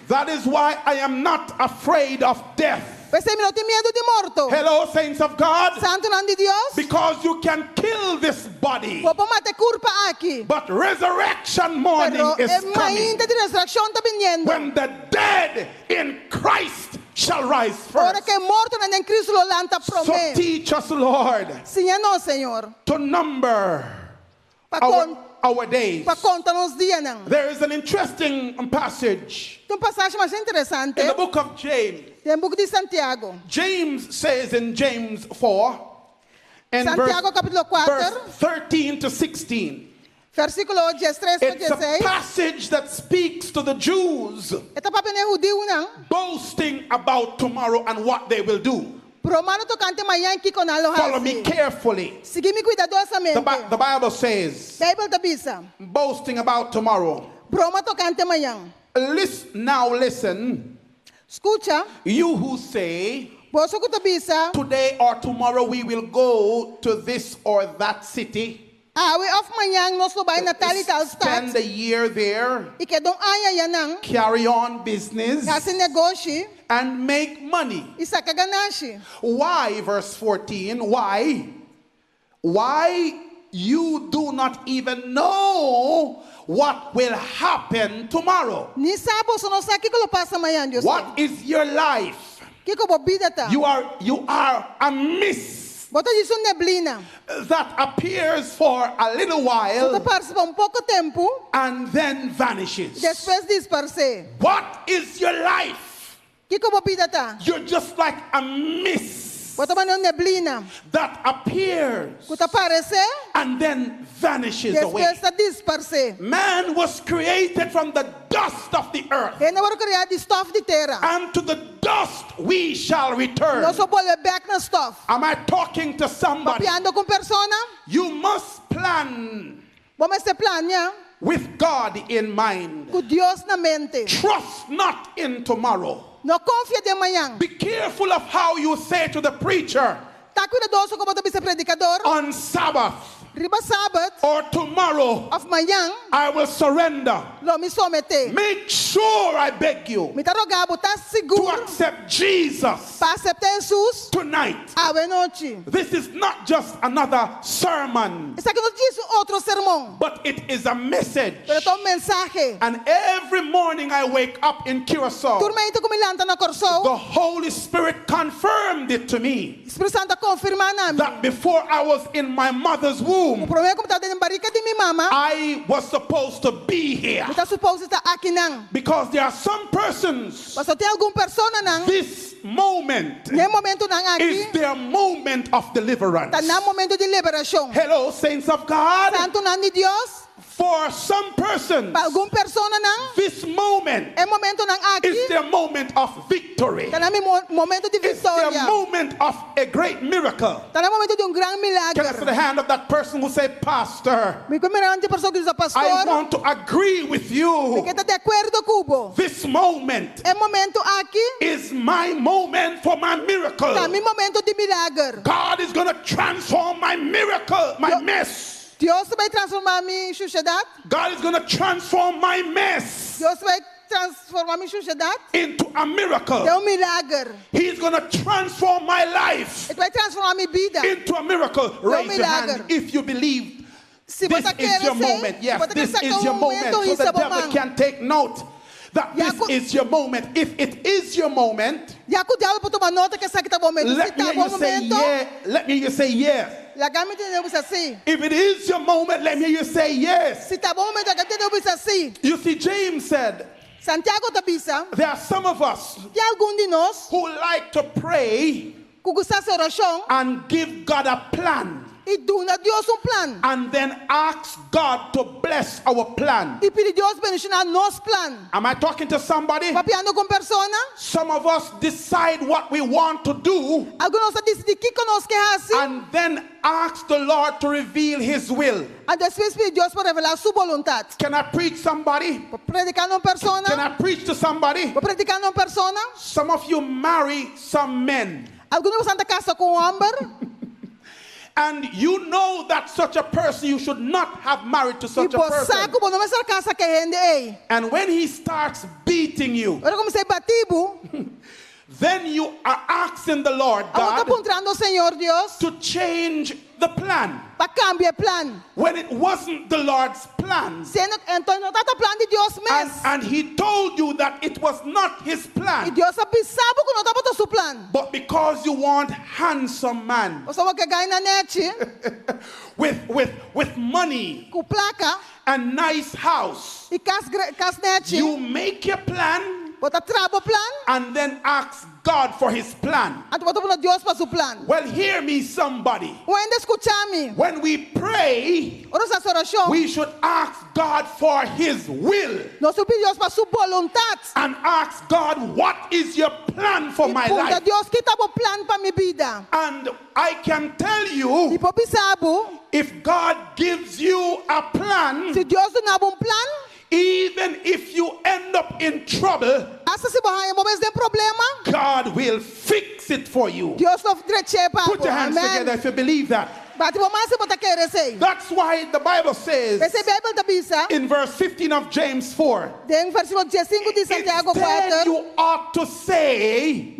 That is why I am not afraid of death. Você não tem medo de morto. Hello, saints of God. Santo nome de Deus. Because you can kill this body, Vou mate curpa aqui. but resurrection morning Pero is é coming ainda de ressurreição tá vindo. when the dead in Christ shall rise Ora first. que morto em Cristo lo lanta So promete. teach us, Lord, Sim, é não, Senhor. to number Para our days. contar nos dias não. There is an interesting passage Tem passagem mais interessante. in the book of James. Tem o book de Santiago. James says in James 4 and Santiago capítulo 4, verse 13 to 16. versículo 13 It's a 16. passage that speaks to the Jews Eta papo ne judeu não. boasting about tomorrow and what they will do. Promano tocante amanhã que com alo Follow me carefully. Siga-me cuidadosamente. The Bible says, Bible te bisa. boasting about tomorrow. Broma tocante amanhã. Listen, Escucha. you who say, Você que te bisa. today or tomorrow we will go to this or that city, Awe of manhã nós vai na tal e tal spend estado. a year there, E que dão aia ya não. carry on business, Kasi negócio. and make money. E saca ganância. Why, verse 14, why you do not even know what will happen tomorrow. What is your life? You are a mist that appears for a little while and then vanishes. What is your life? You're just like a mist that appears and then vanishes away. Man was created from the dust of the earth, and to the dust we shall return. Am I talking to somebody? You must plan with God in mind. Trust not in tomorrow. No confia de amanhã. Be careful of how you say to the preacher on Sabbath or tomorrow, I will surrender. Make sure, I beg you, to accept Jesus tonight. This is not just another sermon, but it is a message. And every morning I wake up in Curacao, the Holy Spirit confirmed it to me that before I was in my mother's womb, I was supposed to be here. Because there are some persons, this moment is their moment of deliverance. Hello, saints of God. For some persons, this moment is their moment of victory. It's their moment of a great miracle. Can I see the hand of that person who say, Pastor, I want to agree with you. This moment is my moment for my miracle. God is going to transform my miracle, my mess. Dios vai transformar minha sociedade. God is going to transform my mess. Deus vai transformar minha sociedade into a miracle. Milagre. He's going to transform my life vai transformar minha vida into a miracle. Raise your hand if you believe this is your moment. Yes, this is your moment. So the devil can take note that this is your moment. If it is your moment, let me hear you say yes. If it is your moment, let me hear you say yes. You see, James said, there are some of us who like to pray and give God a plan, and then ask God to bless our plan. Am I talking to somebody? Some of us decide what we want to do and then ask the Lord to reveal His will. Can I preach somebody? Can I preach to somebody? Some of you marry some men, and you know that such a person you should not have married to such a person. And when he starts beating you, then you are asking the Lord God to change the plan. When it wasn't the Lord's plan. And He told you that it was not His plan. But because you want handsome man with money and nice house, you make your plan and then ask God for His plan. Well, hear me, somebody. When we pray, we should ask God for His will and ask God, what is your plan for my life? And I can tell you, if God gives you a plan, even if you end up in trouble, God will fix it for you. Put your hands together if you believe that. That's why the Bible says in verse 15 of James 4, instead you ought to say,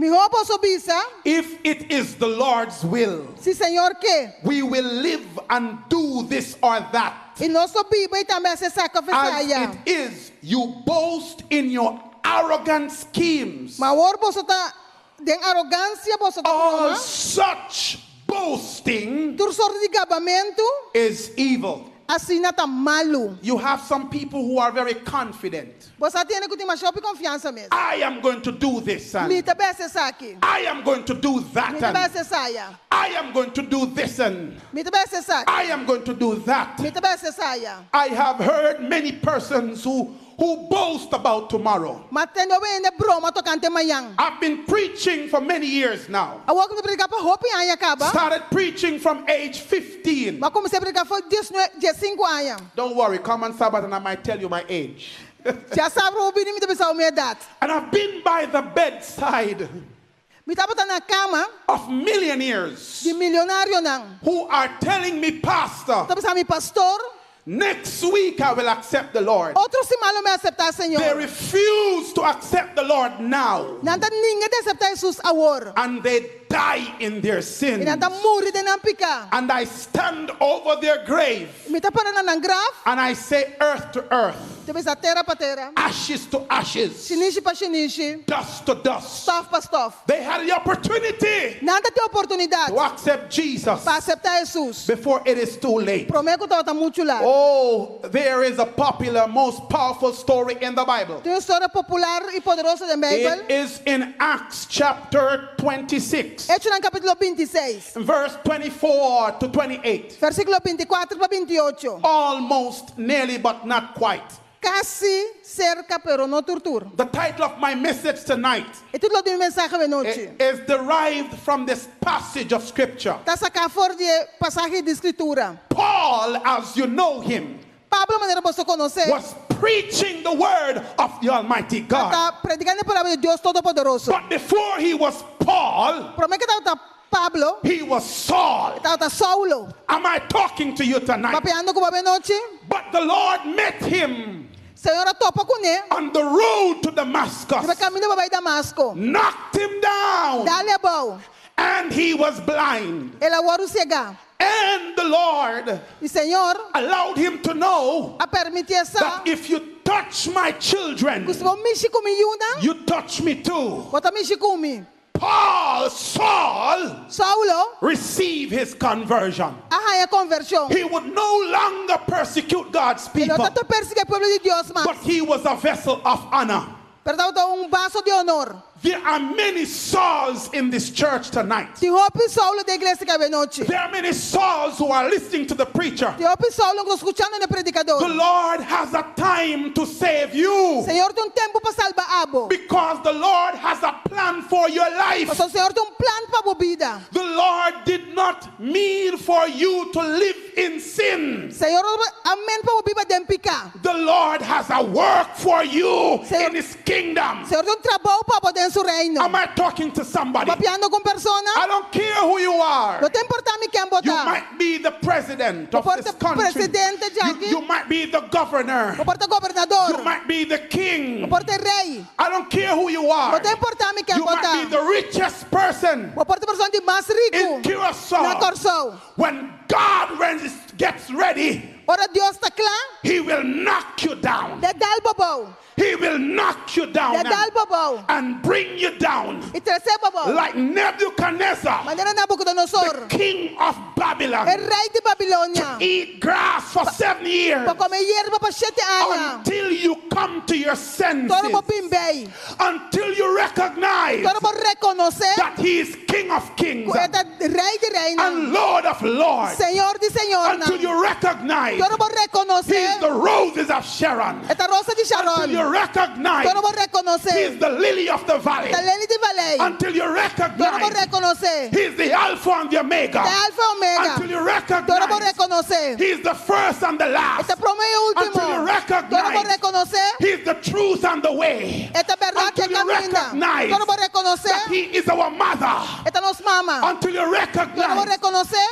if it is the Lord's will, we will live and do do this or that. E nosso Bíblia também se sacrifica. As it is, you boast in your arrogant schemes. Mas o você tá den arrogância, você tá All such boasting tur sorte de gabamento is evil. assim tá malo. You have some people who are very confident. Você tem que ter uma confiança mesmo. I am going to do this and Me também se saque. I am going to do that Me também and se saia. I am going to do this and Me também se saque. I am going to do that. Me também se saia. I have heard many persons who boast about tomorrow. Mas tem bem de broma tocante amanhã. I've been preaching for many years now. Eu vou pregar para roupa e acaba. Started preaching from age 15. Mas comecei a pregar foi 15 anos. Don't worry, come on Sabbath and I might tell you my age. Já sabe o bem me pensar a minha idade. And I've been by the bedside Me estava na cama of millionaires de milionário não. who are telling me, Pastor, Estava pensando pastor. next week I will accept the Lord. Outro semana me aceitar Senhor. They refuse to accept the Lord now. Nada ninguém de aceitar Jesus agora. And they die in their sins. E nada morre de não picar. And I stand over their grave Me está parando na grave. and I say, earth to earth, Te pensa terra para terra. ashes to ashes, Chinichi para chinichi. dust to dust. Stof para stof. They had the opportunity Nada tem oportunidade to accept Jesus para aceitar Jesus. before it is too late. Prometo que está muito lá. Oh, there is a popular, most powerful story in the Bible. Tem uma história popular e poderosa da Bíblia. It is in Acts chapter 26, Hecho no capítulo 26, verse 24 to 28. versículo 24 para 28. Almost, nearly, but not quite. Casi cerca, pero no tortura. The title of my message tonight E tudo de mensagem de noite. is derived from this passage of scripture. Está sacado fora de passagem de escritura. Paul, as you know him, Pablo, maneira você conhecer, was preaching the word of the Almighty God. está predicando a palavra de Deus Todo-Poderoso. But before he was Paul, Prometo que está Pablo, he was Saul. está Saulo. Am I talking to you tonight? Papeando com a noite. But the Lord met him Senhora topa com ele. on the road to Damascus, Vai caminho para Damasco. knocked him down, Dá-lhe a boa. and he was blind. Ele agora o cega. And the Lord E Senhor, allowed him to know a permitir essa. that if you touch my children, Se você mexe comigo, you touch me too. bota mexe comigo. Paul, Saul, Saulo, receive his conversion. a conversão. He would no longer persecute God's Ele people, não está perseguindo o povo de Deus, mas. but he was a vessel of honor. Perdão, vaso de honor. There are many Sauls in this church tonight. Tem roupa Saulo da igreja que é noite. There are many Sauls who are listening to the preacher. Tem roupa Saulo que escutando o predicador. The Lord has a time to save you, Senhor tem tempo para salvar abo. because the Lord has a plan for your life. Mas o Senhor tem plano para a vida. The Lord did not mean for you to live in sin. Senhor, amém para a vida de picar. The Lord has a work for you Senhor- in His kingdom. Senhor tem trabalho para poder seu reino. Am I talking to somebody? Papeando com persona. I don't care who you are. Não tem importância quem You botar. might be the president of Porta this country. presidente de aqui. You might be the governor. O porta governador. You might be the king. O porta rei. I don't care who you are. Não tem importância quem You might be botar. the richest person O porta persona de mais in rico. Na Curacao. Corsol. When God gets ready, Ora Deus está claro. He will knock you down. De dar bobo. He will knock you down De dar bobo. and bring you down E trazer bobo. like Nebuchadnezzar, Maneira Nabucodonosor. the king of O Babylon. rei de Babilônia. Eat grass for 7 years Para comer hierba para 7 anos. until you come to your senses, Todo para pimbei. until you recognize Todo para reconocer. that He is King of Kings Que é rei de reino. and Lord of Lords, Senhor de Senhor. until you recognize Todo para He is reconocer. the roses of Sharon, Esta rosa de until Sharon. you recognize Todo para He is reconocer. the lily of the valley, Da lei de Valei. until you Todo para recognize reconocer. He is the Alpha and the Omega, Da Alfa e Omega. until you Todo para recognize reconocer. He is the first and the last, Este promedio último. until you Todo para recognize reconocer. He is the truth and the way, Esta Until you recognize that He is our mother. Until you recognize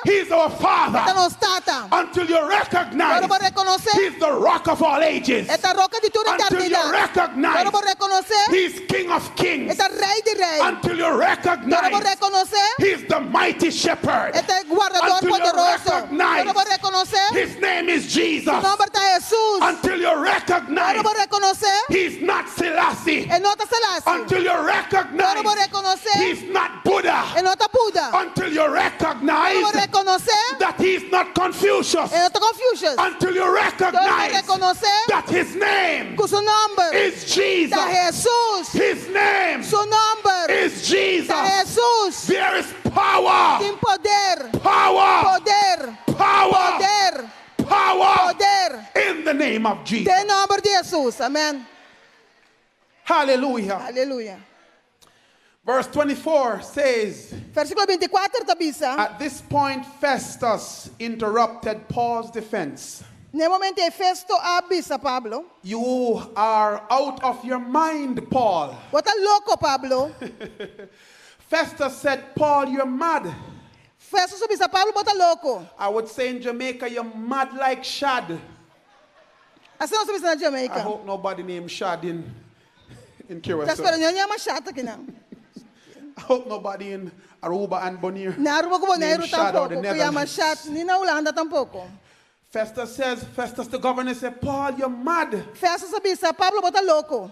He is our Father. Until you recognize He is the rock of all ages. Until you recognize He is King of Kings. Until you recognize He is the mighty shepherd. Until you recognize His name is Jesus. Until you recognize He's not Selassie. Until you recognize He's not Buddha. Until you recognize that He's not Confucius. Until you recognize that His name is Jesus. His name is Jesus. There is power. Power. Power in the name of Jesus. Amen. Hallelujah. Hallelujah. Verse 24 says, Versículo 24 tabisa. At this point, Festus interrupted Paul's defense. Ne momento Festo avisa Pablo. You are out of your mind, Paul. Bota loco, Pablo. Festus said, Paul, you're mad. Festo avisa Pablo, bota loco. I would say in Jamaica, you're mad like Shad. Assim não se diz na Jamaica. I hope nobody named Shad in Curacao. Tá esperando eu chama chata aqui não. I hope nobody in Aruba and Bonaire Na Aruba com Bonaire tampouco, que chama chat, nem na Holanda tampouco. Festus the governor said, Paul, you're mad. Festus avisa Pablo, bota loco.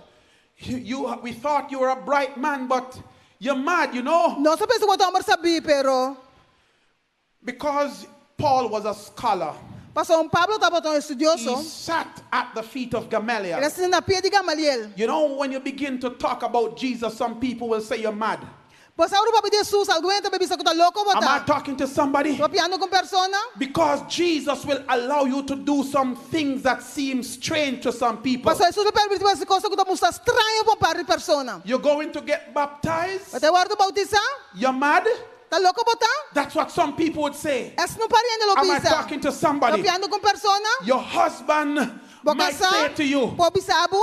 We thought you were a bright man, but you're mad, you know. Não se pensa que o homem sabia, pero because Paul was a scholar. Pastor Pablo estava tão estudioso. He sat at the feet of Gamaliel. Ele estava na pé de Gamaliel. You know, when you begin to talk about Jesus, some people will say you're mad. Am I talking to somebody? Because Jesus will allow you to do some things that seem strange to some people. You're going to get baptized? You're mad? That's what some people would say. Am I talking to somebody? Your husband might say to you,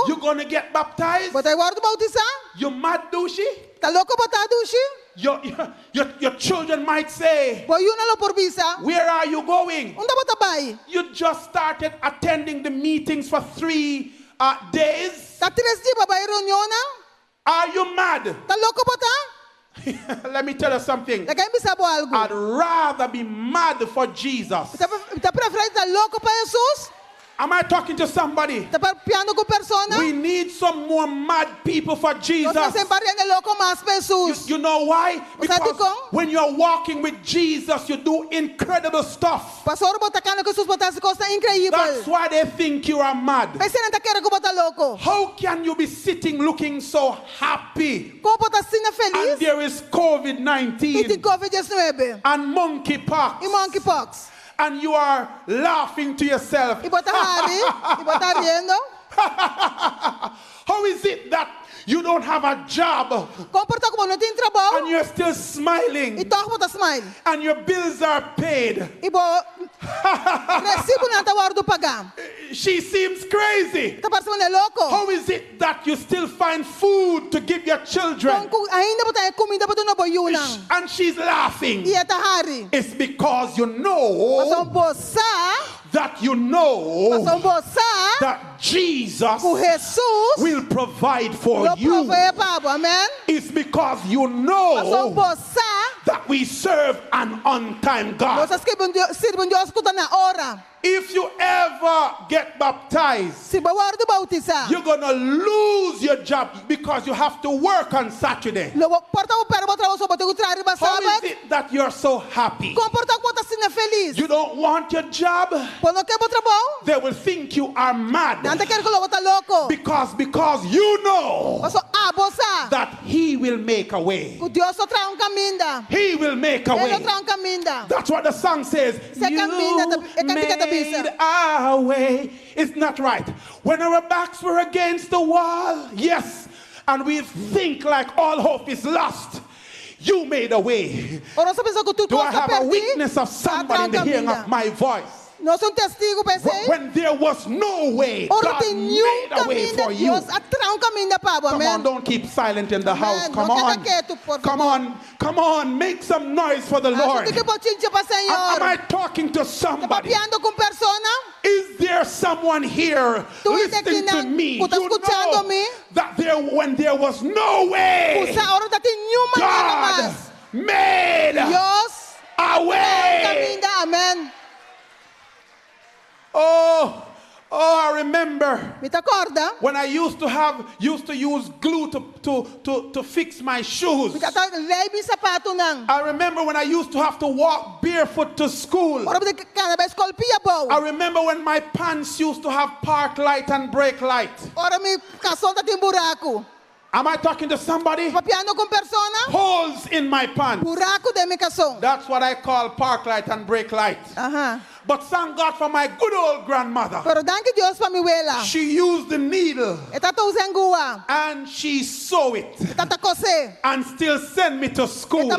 you're going to get baptized? You mad, douchey? Your children might say, where are you going? You just started attending the meetings for 3 days. Are you mad? Let me tell you something. I'd rather be mad for Jesus. Am I talking to somebody? We need some more mad people for Jesus. You know why? Because when you're walking with Jesus, you do incredible stuff. That's why they think you are mad. How can you be sitting looking so happy? And there is COVID-19 and monkeypox. And you are laughing to yourself. How is it that you don't have a job and you're still smiling and your bills are paid? She seems crazy. How is it that you still find food to give your children and she's laughing? It's because you know that Jesus will provide for you. It's because you know that we serve an on-time God. If you ever get baptized, you're going to lose your job because you have to work on Saturday. How is it that you're so happy? You don't want your job? They will think you are mad. Because you know that He will make a way. He will make a way. That's what the song says. You made our way. It's not right. When our backs were against the wall, yes, and we think like all hope is lost, you made a way. Do I have a witness of somebody in the hearing of my voice? No son testigo para isso. When there was no way, God made a way for you. Come on, don't keep silent in the house. Come on. Come on. Come on. Make some noise for the Lord. Am I talking to somebody? Is there someone here listening to me? You know that when there was no way, God made a way. Amen. Oh, I remember when I used to use glue to fix my shoes. I remember when I used to have to walk barefoot to school. I remember when my pants used to have park light and brake light. Am I talking to somebody? Holes in my pants. That's what I call park light and brake light. But thank God for my good old grandmother. She used the needle and she sewed it and still sent me to school.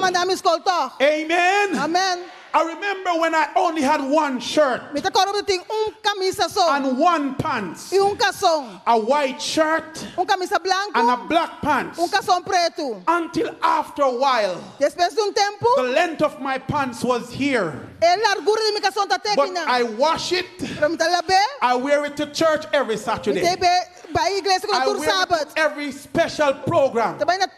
Amen. Amen. I remember when I only had one shirt and one pants, a white shirt and a black pants. Until after a while, the length of my pants was here. But I wash it. I wear it to church every Saturday. I wear it to every special program. But I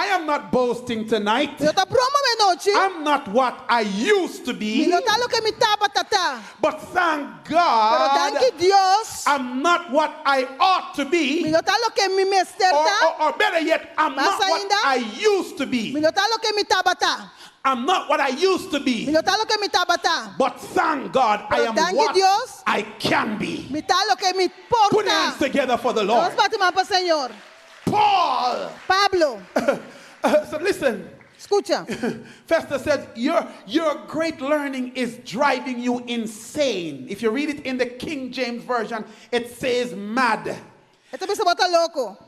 am not boasting tonight. I'm not what I used to be. But thank God, I'm not what I ought to be. Or better yet, I'm not what I used to be. I'm not what I used to be. But thank God, I am what I can be. Put hands together for the Lord. Paul. Pablo. So listen. Escucha. Festus said, your great learning is driving you insane. If you read it in the King James Version, it says mad.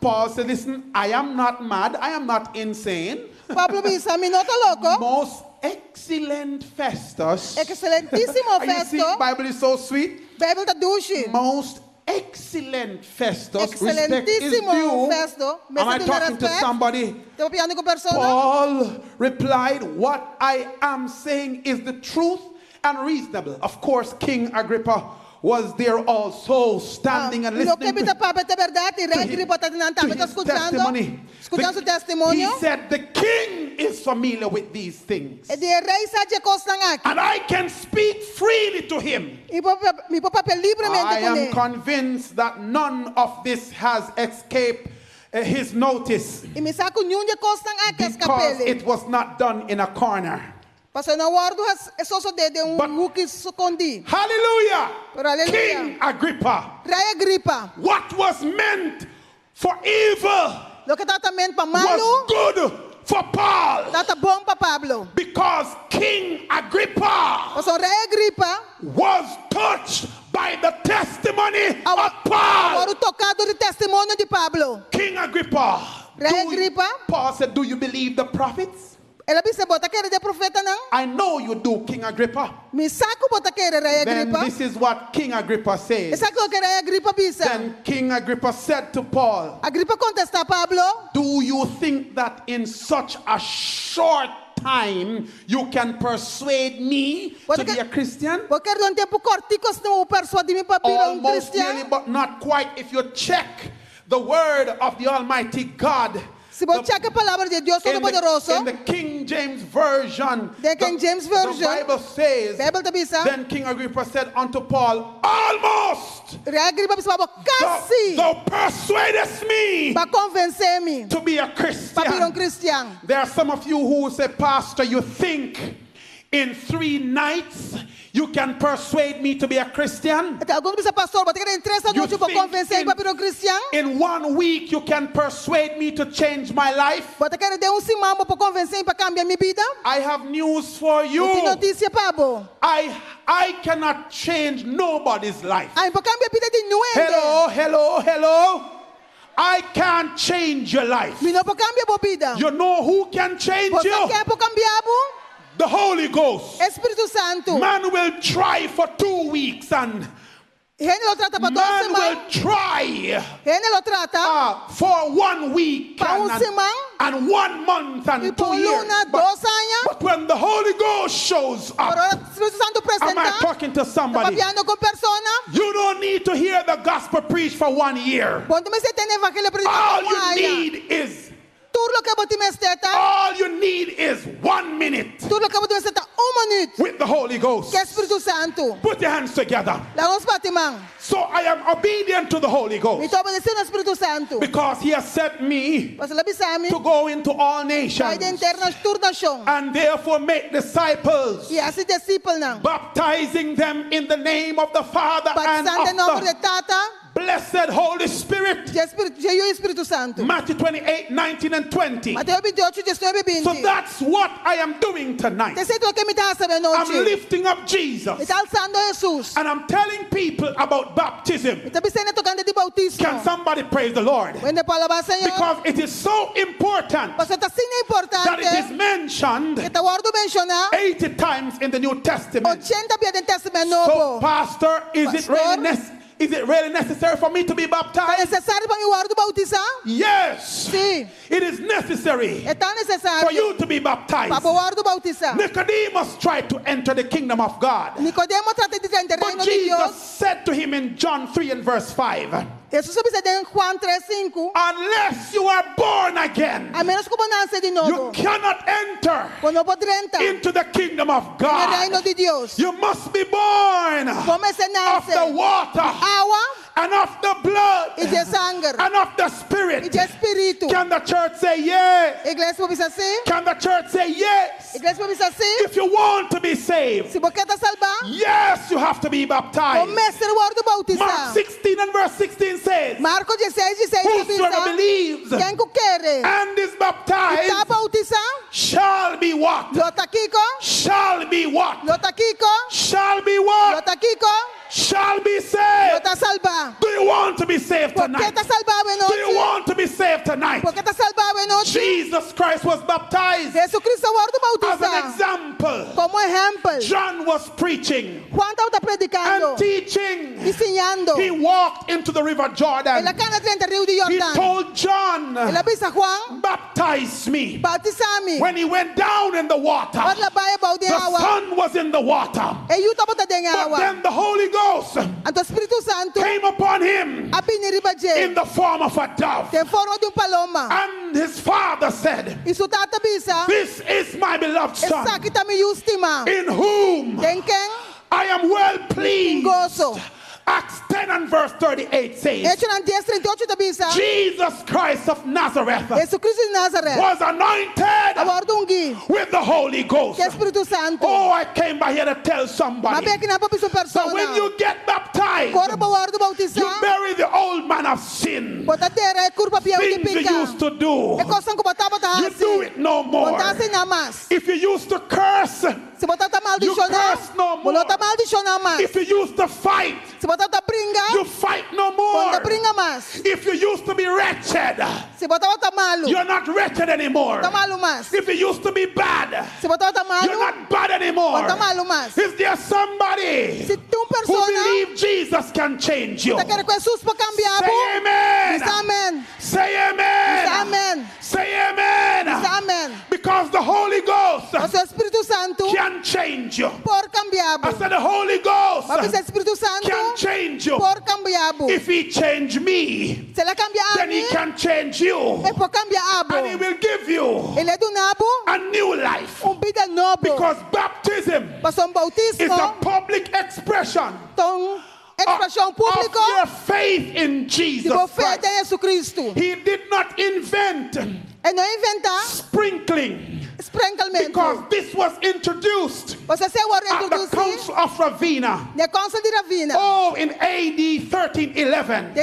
Paul said, listen, I am not mad. I am not insane. Pablo dice, a mí no está loco. Most excellent Festus. Excelentísimo You see, Festo. Bible is so sweet. Bible está dulce. Most excellent Festus. Respect is Excelentísimo due. Festo. Am I talking to somebody? Paul replied, what I am saying is the truth and reasonable. Of course, King Agrippa was there also, standing and listening to his testimony. He said, the king is familiar with these things. And I can speak freely to him. I am convinced that none of this has escaped his notice, because it was not done in a corner. But, hallelujah, King Agrippa, what was meant for evil was good for Paul, because King Agrippa was touched by the testimony of Paul. King Agrippa, Paul said, do you believe the prophets? I know you do, King Agrippa. Then this is what King Agrippa says. Then King Agrippa said to Paul, do you think that in such a short time you can persuade me to be a Christian? Almost nearly, but not quite. If you check the word of the Almighty God, in the King James Version, the Bible says, then King Agrippa said unto Paul, almost thou persuadest me to be a Christian. There are some of you who say, Pastor, you think in 3 nights you can persuade me to be a Christian? You think in 1 week you can persuade me to change my life? I have news for you. I cannot change nobody's life. Hello. I can't change your life. You know who can change you? The Holy Ghost. Espírito Santo. Man will try for 2 weeks and man will try for 1 week and 1 month and 2 years. But when the Holy Ghost shows up, am I talking to somebody? You don't need to hear the gospel preached for 1 year. All you need is 1 minute with the Holy Ghost. Put your hands together. So I am obedient to the Holy Ghost because He has sent me to go into all nations and therefore make disciples, baptizing them in the name of the Father and of the Blessed Holy Spirit. Matthew 28, 19 and 20. So that's what I am doing tonight. I'm lifting up Jesus. And I'm telling people about baptism. Can somebody praise the Lord? Because it is so important that it is mentioned 80 times in the New Testament. So, Pastor, is it really necessary for me to be baptized? Yes. It is necessary for you to be baptized. Nicodemus tried to enter the kingdom of God. But Jesus said to him in John 3 and verse 5, unless you are born again, you cannot enter into the kingdom of God. You must be born of the water and of the blood and of the Spirit. Can the church say yes? Can the church say yes? If you want to be saved, yes, you have to be baptized. Mark 16 and verse 16 says, whosoever believes and is baptized shall be what? Shall be what? Shall be what? Shall be saved. Do you want to be saved tonight? Do you want to be saved tonight? Jesus Christ was baptized. As an example, John was preaching and teaching. He walked into the river Jordan. He told John, baptize me. When he went down in the water, the sun was in the water. But then the Holy Ghost came upon him in the form of a dove. And his father said, this is my beloved son, in whom I am well pleased. Acts 10 and verse 38 says, Jesus Christ of Nazareth was anointed with the Holy Ghost. Oh, I came by here to tell somebody. So when you get baptized, you bury the old man of sin. Things you used to do, you do it no more. If you used to curse, you curse no more. If you used to fight, you fight no more. If you used to be wretched, you're not wretched anymore. If you used to be bad, you're not bad anymore. Is there somebody who believes Jesus can change you? Say amen. Say amen. Say amen. Because the Holy Ghost can change you. I said the Holy Ghost can change you. If He changed me, then He can change you. And He will give you a new life. Because baptism is a public expression of your faith in Jesus Christ. He did not invent sprinkling. Because this was introduced at the Council of Ravenna. Oh, in AD 1311.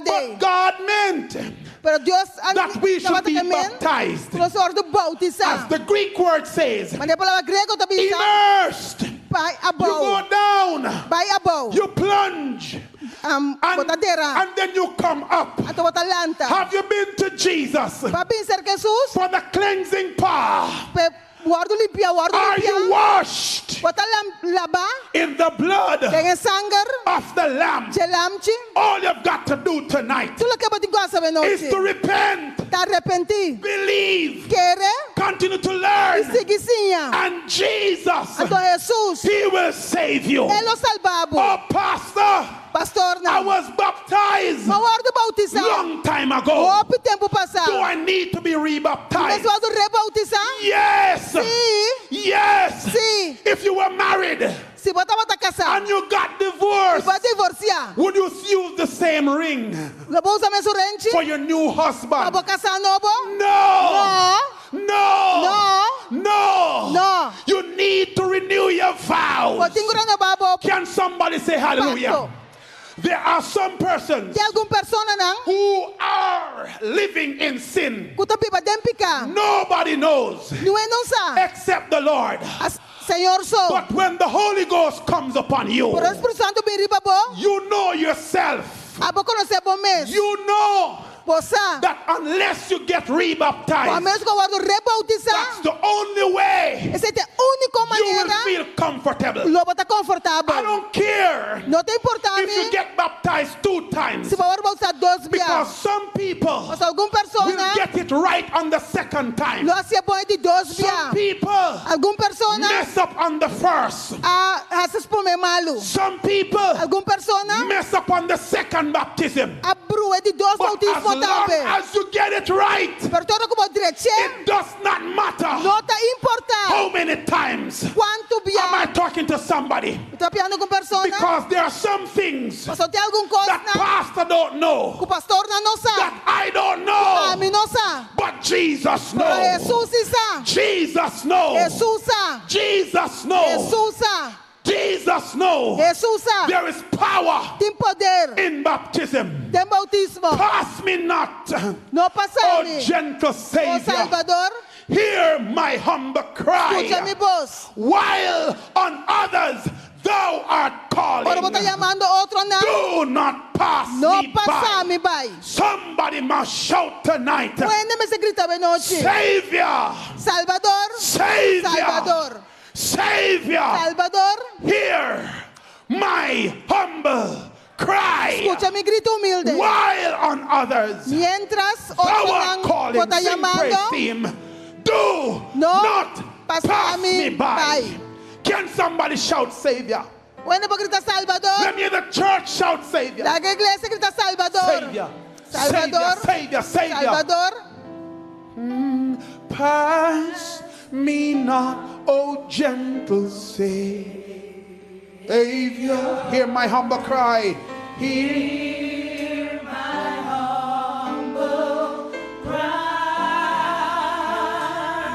But God meant that we should be baptized. As the Greek word says, immersed. You go down, you plunge, and then you come up. Have you been to Jesus for the cleansing power Are you washed in the blood of the Lamb? All you've got to do tonight is to repent, believe, continue to learn, and Jesus, He will save you. Oh, Pastor, I was baptized long time ago. Do I need to be rebaptized? Yes. Yes. If you were married and you got divorced, would you use the same ring for your new husband? No. You need to renew your vows. Can somebody say hallelujah? There are some persons who are living in sin. Nobody knows except the Lord. But when the Holy Ghost comes upon you, you know yourself. You know that unless you get rebaptized, that's the only way you will feel comfortable. I don't care if you get baptized 2 times, because some people will get it right on the 2nd time. Some people mess up on the 1st. Some people mess up on the 2nd baptism. But as long as you get it right, it does not matter how many times. Am I talking to somebody? Because there are some things that pastor don't know, that I don't know, but Jesus knows. Jesus knows. Jesus knows. Jesus knows. There is power in baptism. Pass me not, oh gentle Savior. Hear my humble cry. While on others thou art calling, do not pass me by. Somebody must shout tonight, Savior, Savior, Savior, hear my humble cry. While on others thou art calling, sing praise team, do not pass me by. Can somebody shout Savior? Let me hear the church shout Savior. Savior, Savior, Savior, Savior. Pass me not, O gentle Savior. Hear my humble cry. Hear my humble cry.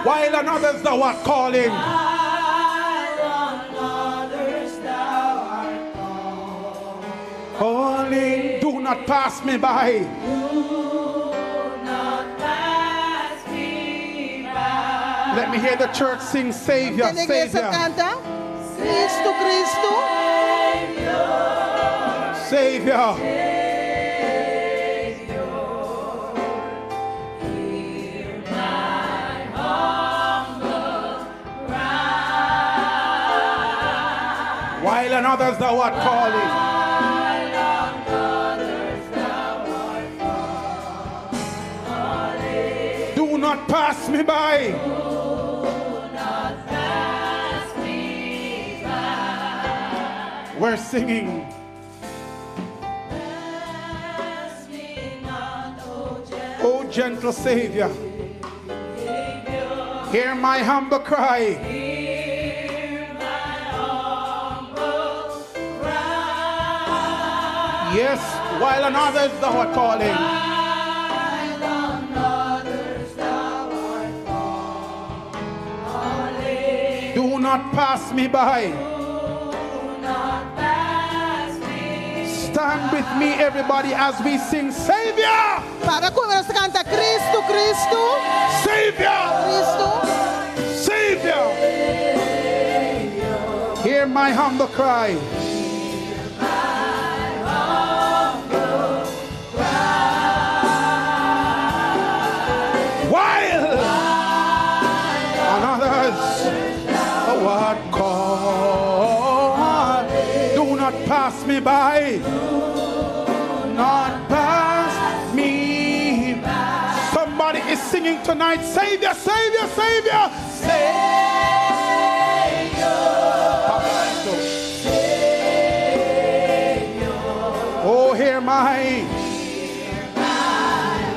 While on others thou art calling, calling, do not pass me by. Let me hear the church sing Savior, Savior. Savior. Hear my humble cry. While on others thou art calling, do not pass me by. We're singing. O gentle Savior, hear my humble cry. Yes, while on others thou art calling. Do not pass me by. Stand with me, everybody, as we sing Savior. Savior. Savior. Hear my humble cry. While on others pass me by. Not pass me by. Somebody is singing tonight, Savior, Savior, Savior. Savior. Oh, hear my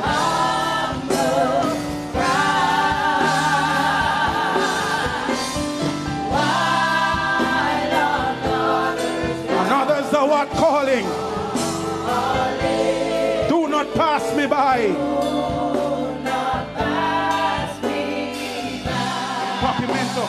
humble cry. While others are what calling. Do not pass me by. Do not pass me by. Papimento.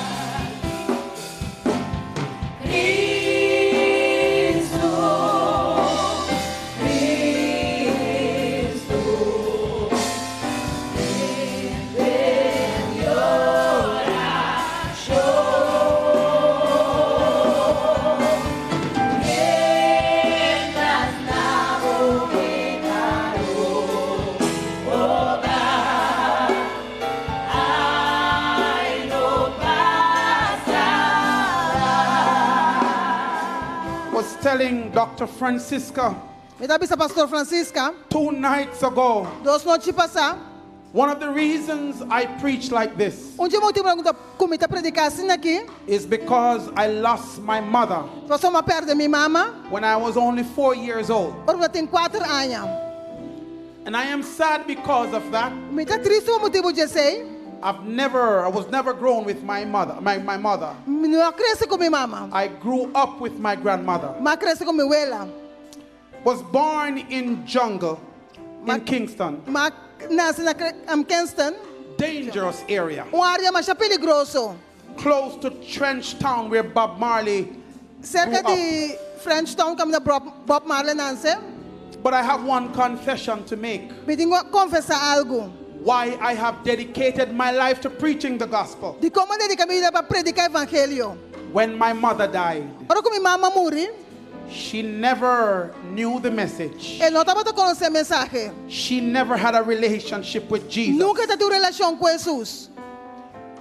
Telling Dr. Francisca Pastor Francisca 2 nights ago, 2 noites passar, one of the reasons I preach like this motivo como eu predicar assim aqui is because I lost my mother perda minha mama when I was only 4 years old. Eu tenho 4 anos. And I am sad because of that. Me tá triste o motivo de ser. I was never grown with my mother, my mother. Não cresci com minha mama. I grew up with my grandmother. Mas cresci com minha abuela. Was born in jungle in Kingston. Mas nasci na Kingston. Dangerous area. Área mais perigoso. Close to Trench Town where Bob Marley cerca de French Town como Bob Marley nasce. But I have one confession to make. Me tenho que confessar algo. Why I have dedicated my life to preaching the gospel. De como dedicar minha vida para predicar evangelho. When my mother died, ora como minha mama morreu, she never knew the message. Ela não estava conhecendo a mensagem. She never had a relationship with Jesus. Nunca teve relação com Jesus.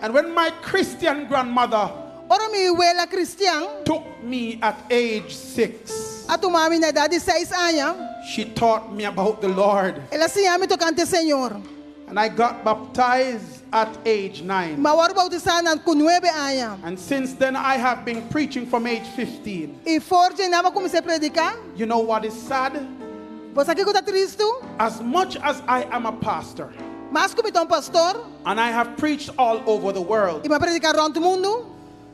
And when my Christian grandmother ora minha abuela cristã took me at age 6, a tomar minha idade de 6 anos, she taught me about the Lord. Ela ensinou me tocante Senhor. And I got baptized at age 9. And since then I have been preaching from age 15. You know what is sad? As much as I am a pastor, and I have preached all over the world,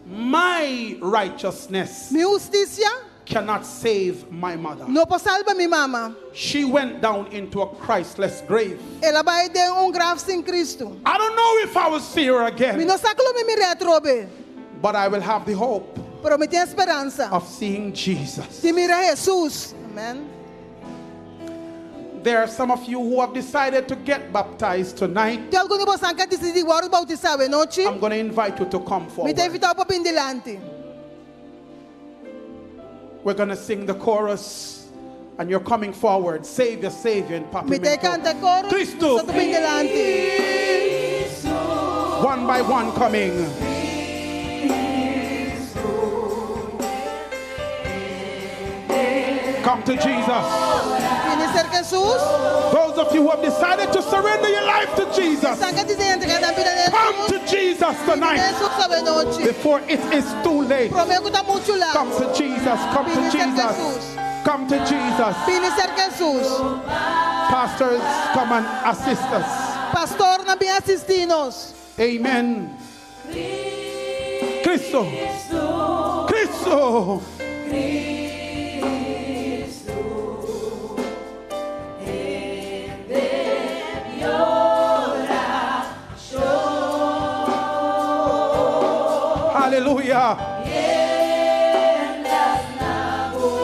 my righteousness cannot save my mother. No salva minha mama. She went down into a Christless grave. Ela vai de grave sem Cristo. I don't know if I will see her again. But I will have the hope of seeing Jesus. De mirar Jesus. Amen. There are some of you who have decided to get baptized tonight. I'm going to invite you to come forward. We're going to sing the chorus, and you're coming forward. Savior, Savior, in Papimento. Cristo. One by one coming. Come to Jesus. Those of you who have decided to surrender your life to Jesus, come to Jesus tonight before it is too late. Come to Jesus. Come to Jesus. Come to Jesus. Pastors, come and assist us. Pastor, na bem assistir-nos. Amen. Cristo. Cristo. Hallelujah.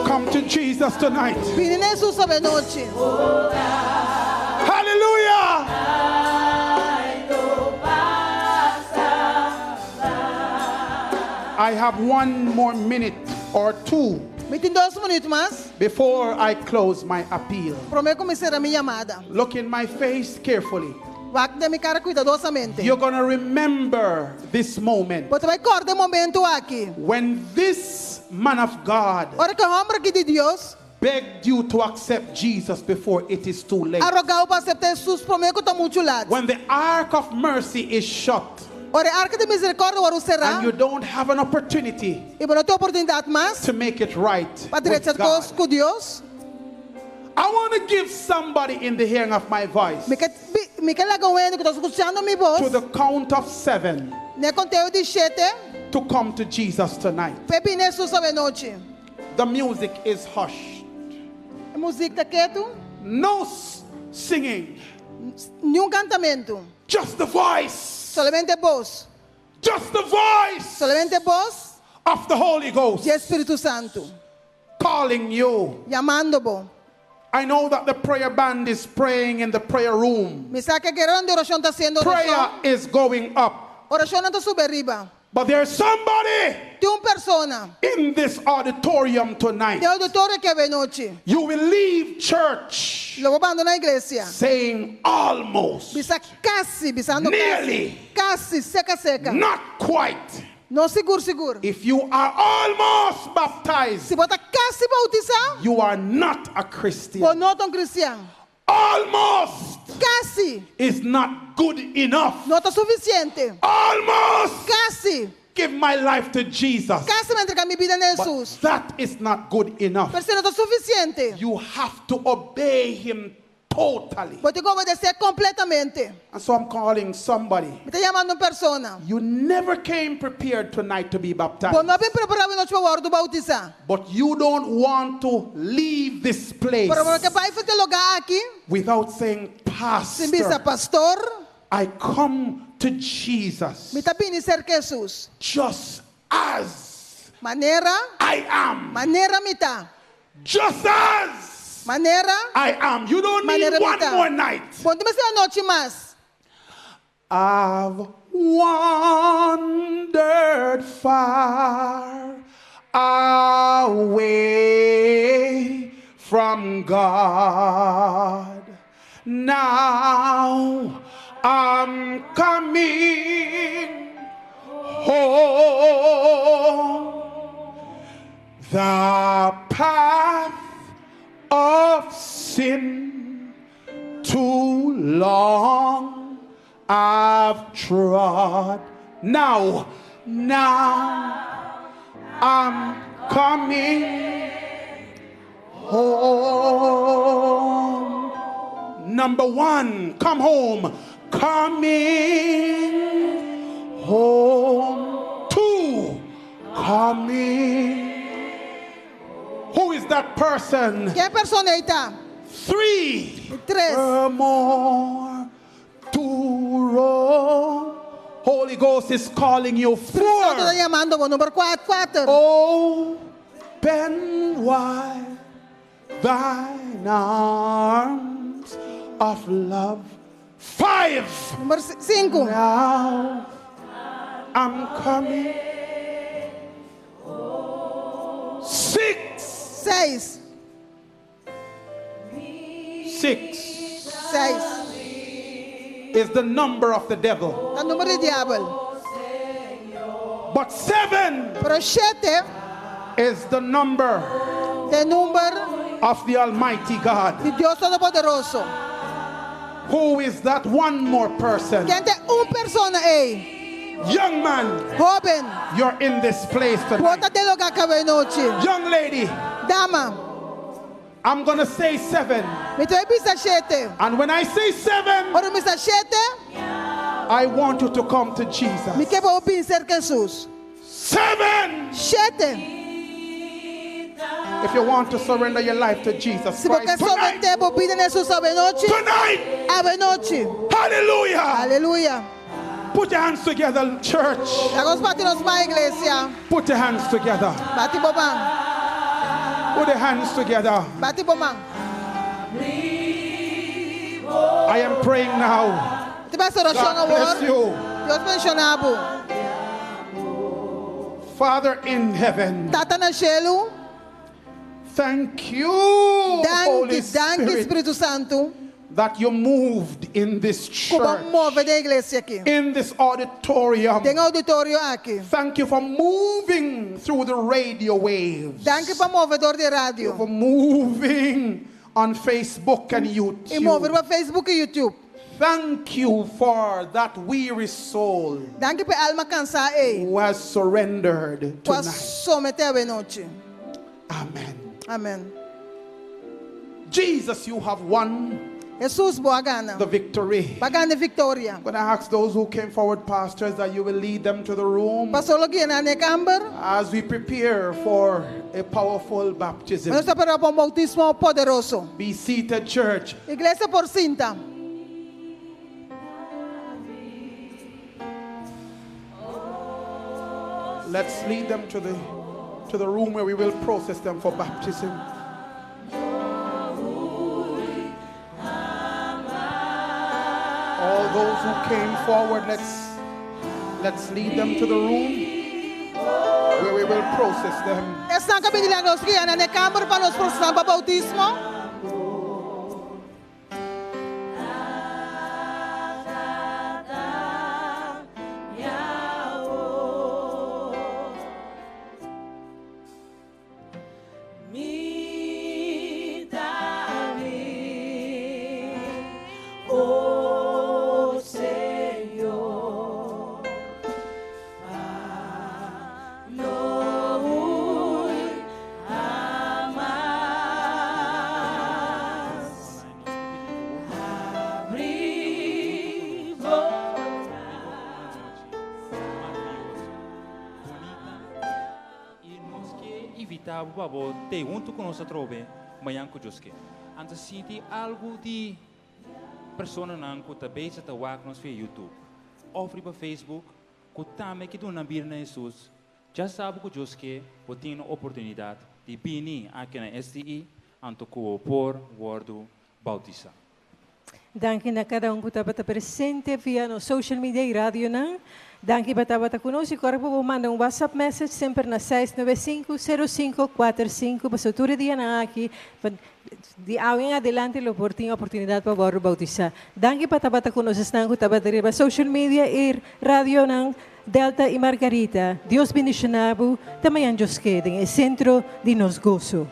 Come to Jesus tonight. Hallelujah. I have one more minute or two before I close my appeal. Look in my face carefully. You're going to remember this moment when this man of God Ora que homem aqui de Deus begged you to accept Jesus before it is too late. arrogou para aceitar Jesus primeiro que está muito lado. When the ark of mercy is shut Ora a arca de misericórdia ora será. and you don't have an opportunity E não tem oportunidade mais to make it right para with direita coisas God. com Deus. I want to give somebody in the hearing of my voice Me quer lá com ele que estou escutando minha voz. to the count of 7 Ne conteúdo de 7. to come to Jesus tonight. Pepe Jesus essa noite. The music is hushed. A música está quieto. No singing. Nenhum cantamento. Just the voice. Solamente voz. Just the voice Solamente voz of the Holy Ghost de Espírito Santo. calling you. Chamando-vos. I know that the prayer band is praying in the prayer room. Me saca que grande oração está sendo Prayer oração. is going up. Oração não está subindo arriba. But there's somebody Tem uma persona. in this auditorium tonight. Tem auditório que vem noite. You will leave church Logo abandonar a igreja. saying almost, Bisa quase, bisando nearly, quase, seca. not quite. Não seguro. If you are almost baptized, Se bota quase bautizar, you are not a Christian. ou não tão cristiano. Almost Quase, is not good enough. não está suficiente. Almost Quase, give my life to Jesus. quase me entregar minha vida a But Jesus. that is not good enough. Mas se não está suficiente, You have to obey him totally. vou ter que obedecer completamente. And so I'm calling somebody. Me está chamando uma persona. You never came prepared tonight to be baptized. Bom, não bem preparado a noite para a hora do bautizar. But you don't want to leave this place Para que vai fazer lugar aqui, without saying, sem bisa Pastor, pastor, I come to Jesus me está pedindo ser Jesus. just as Maneira I am. me está. Just as Maneira, I am. You don't need maneira me one está. more night. Bom, tem uma noite mais. I've wandered far away from God. Now I'm coming home. The path of sin too long I've trod. Now I'm coming home. Number one, come home. Coming home. Two, coming. Who is that person? Que persona aí está? Three. Tres. More to roll. Holy Ghost is calling you. Está Four. chamando vos. Número 4. Open wide thine arms of love. 5. Número 5. Now I'm coming. 6. 6. 6 6. is the number of the devil. É o número do diabo. But 7 Pero 7 is the number é o número of the Almighty God. de Deus Todo-Poderoso. Who is that one more person? Quem tem persona aí? Young man, Joven. you're in this place tonight. Bota de lugar que vem noite. Young lady, Dama. I'm going to say 7. Me tô pisa 7. And when I say 7, Ora me está 7. I want you to come to Me Jesus. quer para ser Jesus. 7. 7. If you want to surrender your life to Jesus Se você Christ somente tonight, por vida Jesus ave noite. tonight, Ave noite. hallelujah. Aleluia. Put your hands together, church. Agora bate nos mais igreja. Put your hands together. Bate bobão. Put your hands together. Bate bobão. I am praying now. Te vai ser oração God bless agora. you. Deus mencionado. Father in heaven, Tata na cielo. thank you, Holy Danke, Spirit. Espírito Santo. that you moved in this church, in this auditorium. Thank you for moving through the radio waves. For moving on Facebook and YouTube. Thank you for that weary soul who has surrendered tonight. Amen. Amen. Jesus, you have won the victory. I'm going to ask those who came forward, pastors, that you will lead them to the room as we prepare for a powerful baptism. Be seated, church. Let's lead them to the room where we will process them for baptism. All those who came forward, let's lead them to the room where we will process them. Babo te junto con nós trove manhã com Joske. Antes senti algo de persona não que tá bem tá wak nos via YouTube. Ofre para Facebook, que também que tu não vir na Jesus. Já sabe que Joske pode ter a oportunidade de vir aqui na STI anto com por wordo bautiza. Danke na cada que estava presente via no social media e rádio não. Danke para estar conosco. Agora vou mandar WhatsApp message sempre na 695-0545. Para todo dia na aqui. De agora em adelante, eu vou ter a oportunidade para vos bautizar. Danke para estar conosco. Estão que estava na social media e rádio não. Delta e Margarita. Deus bendicionado. Também anjos quedem. É centro de nos gozo.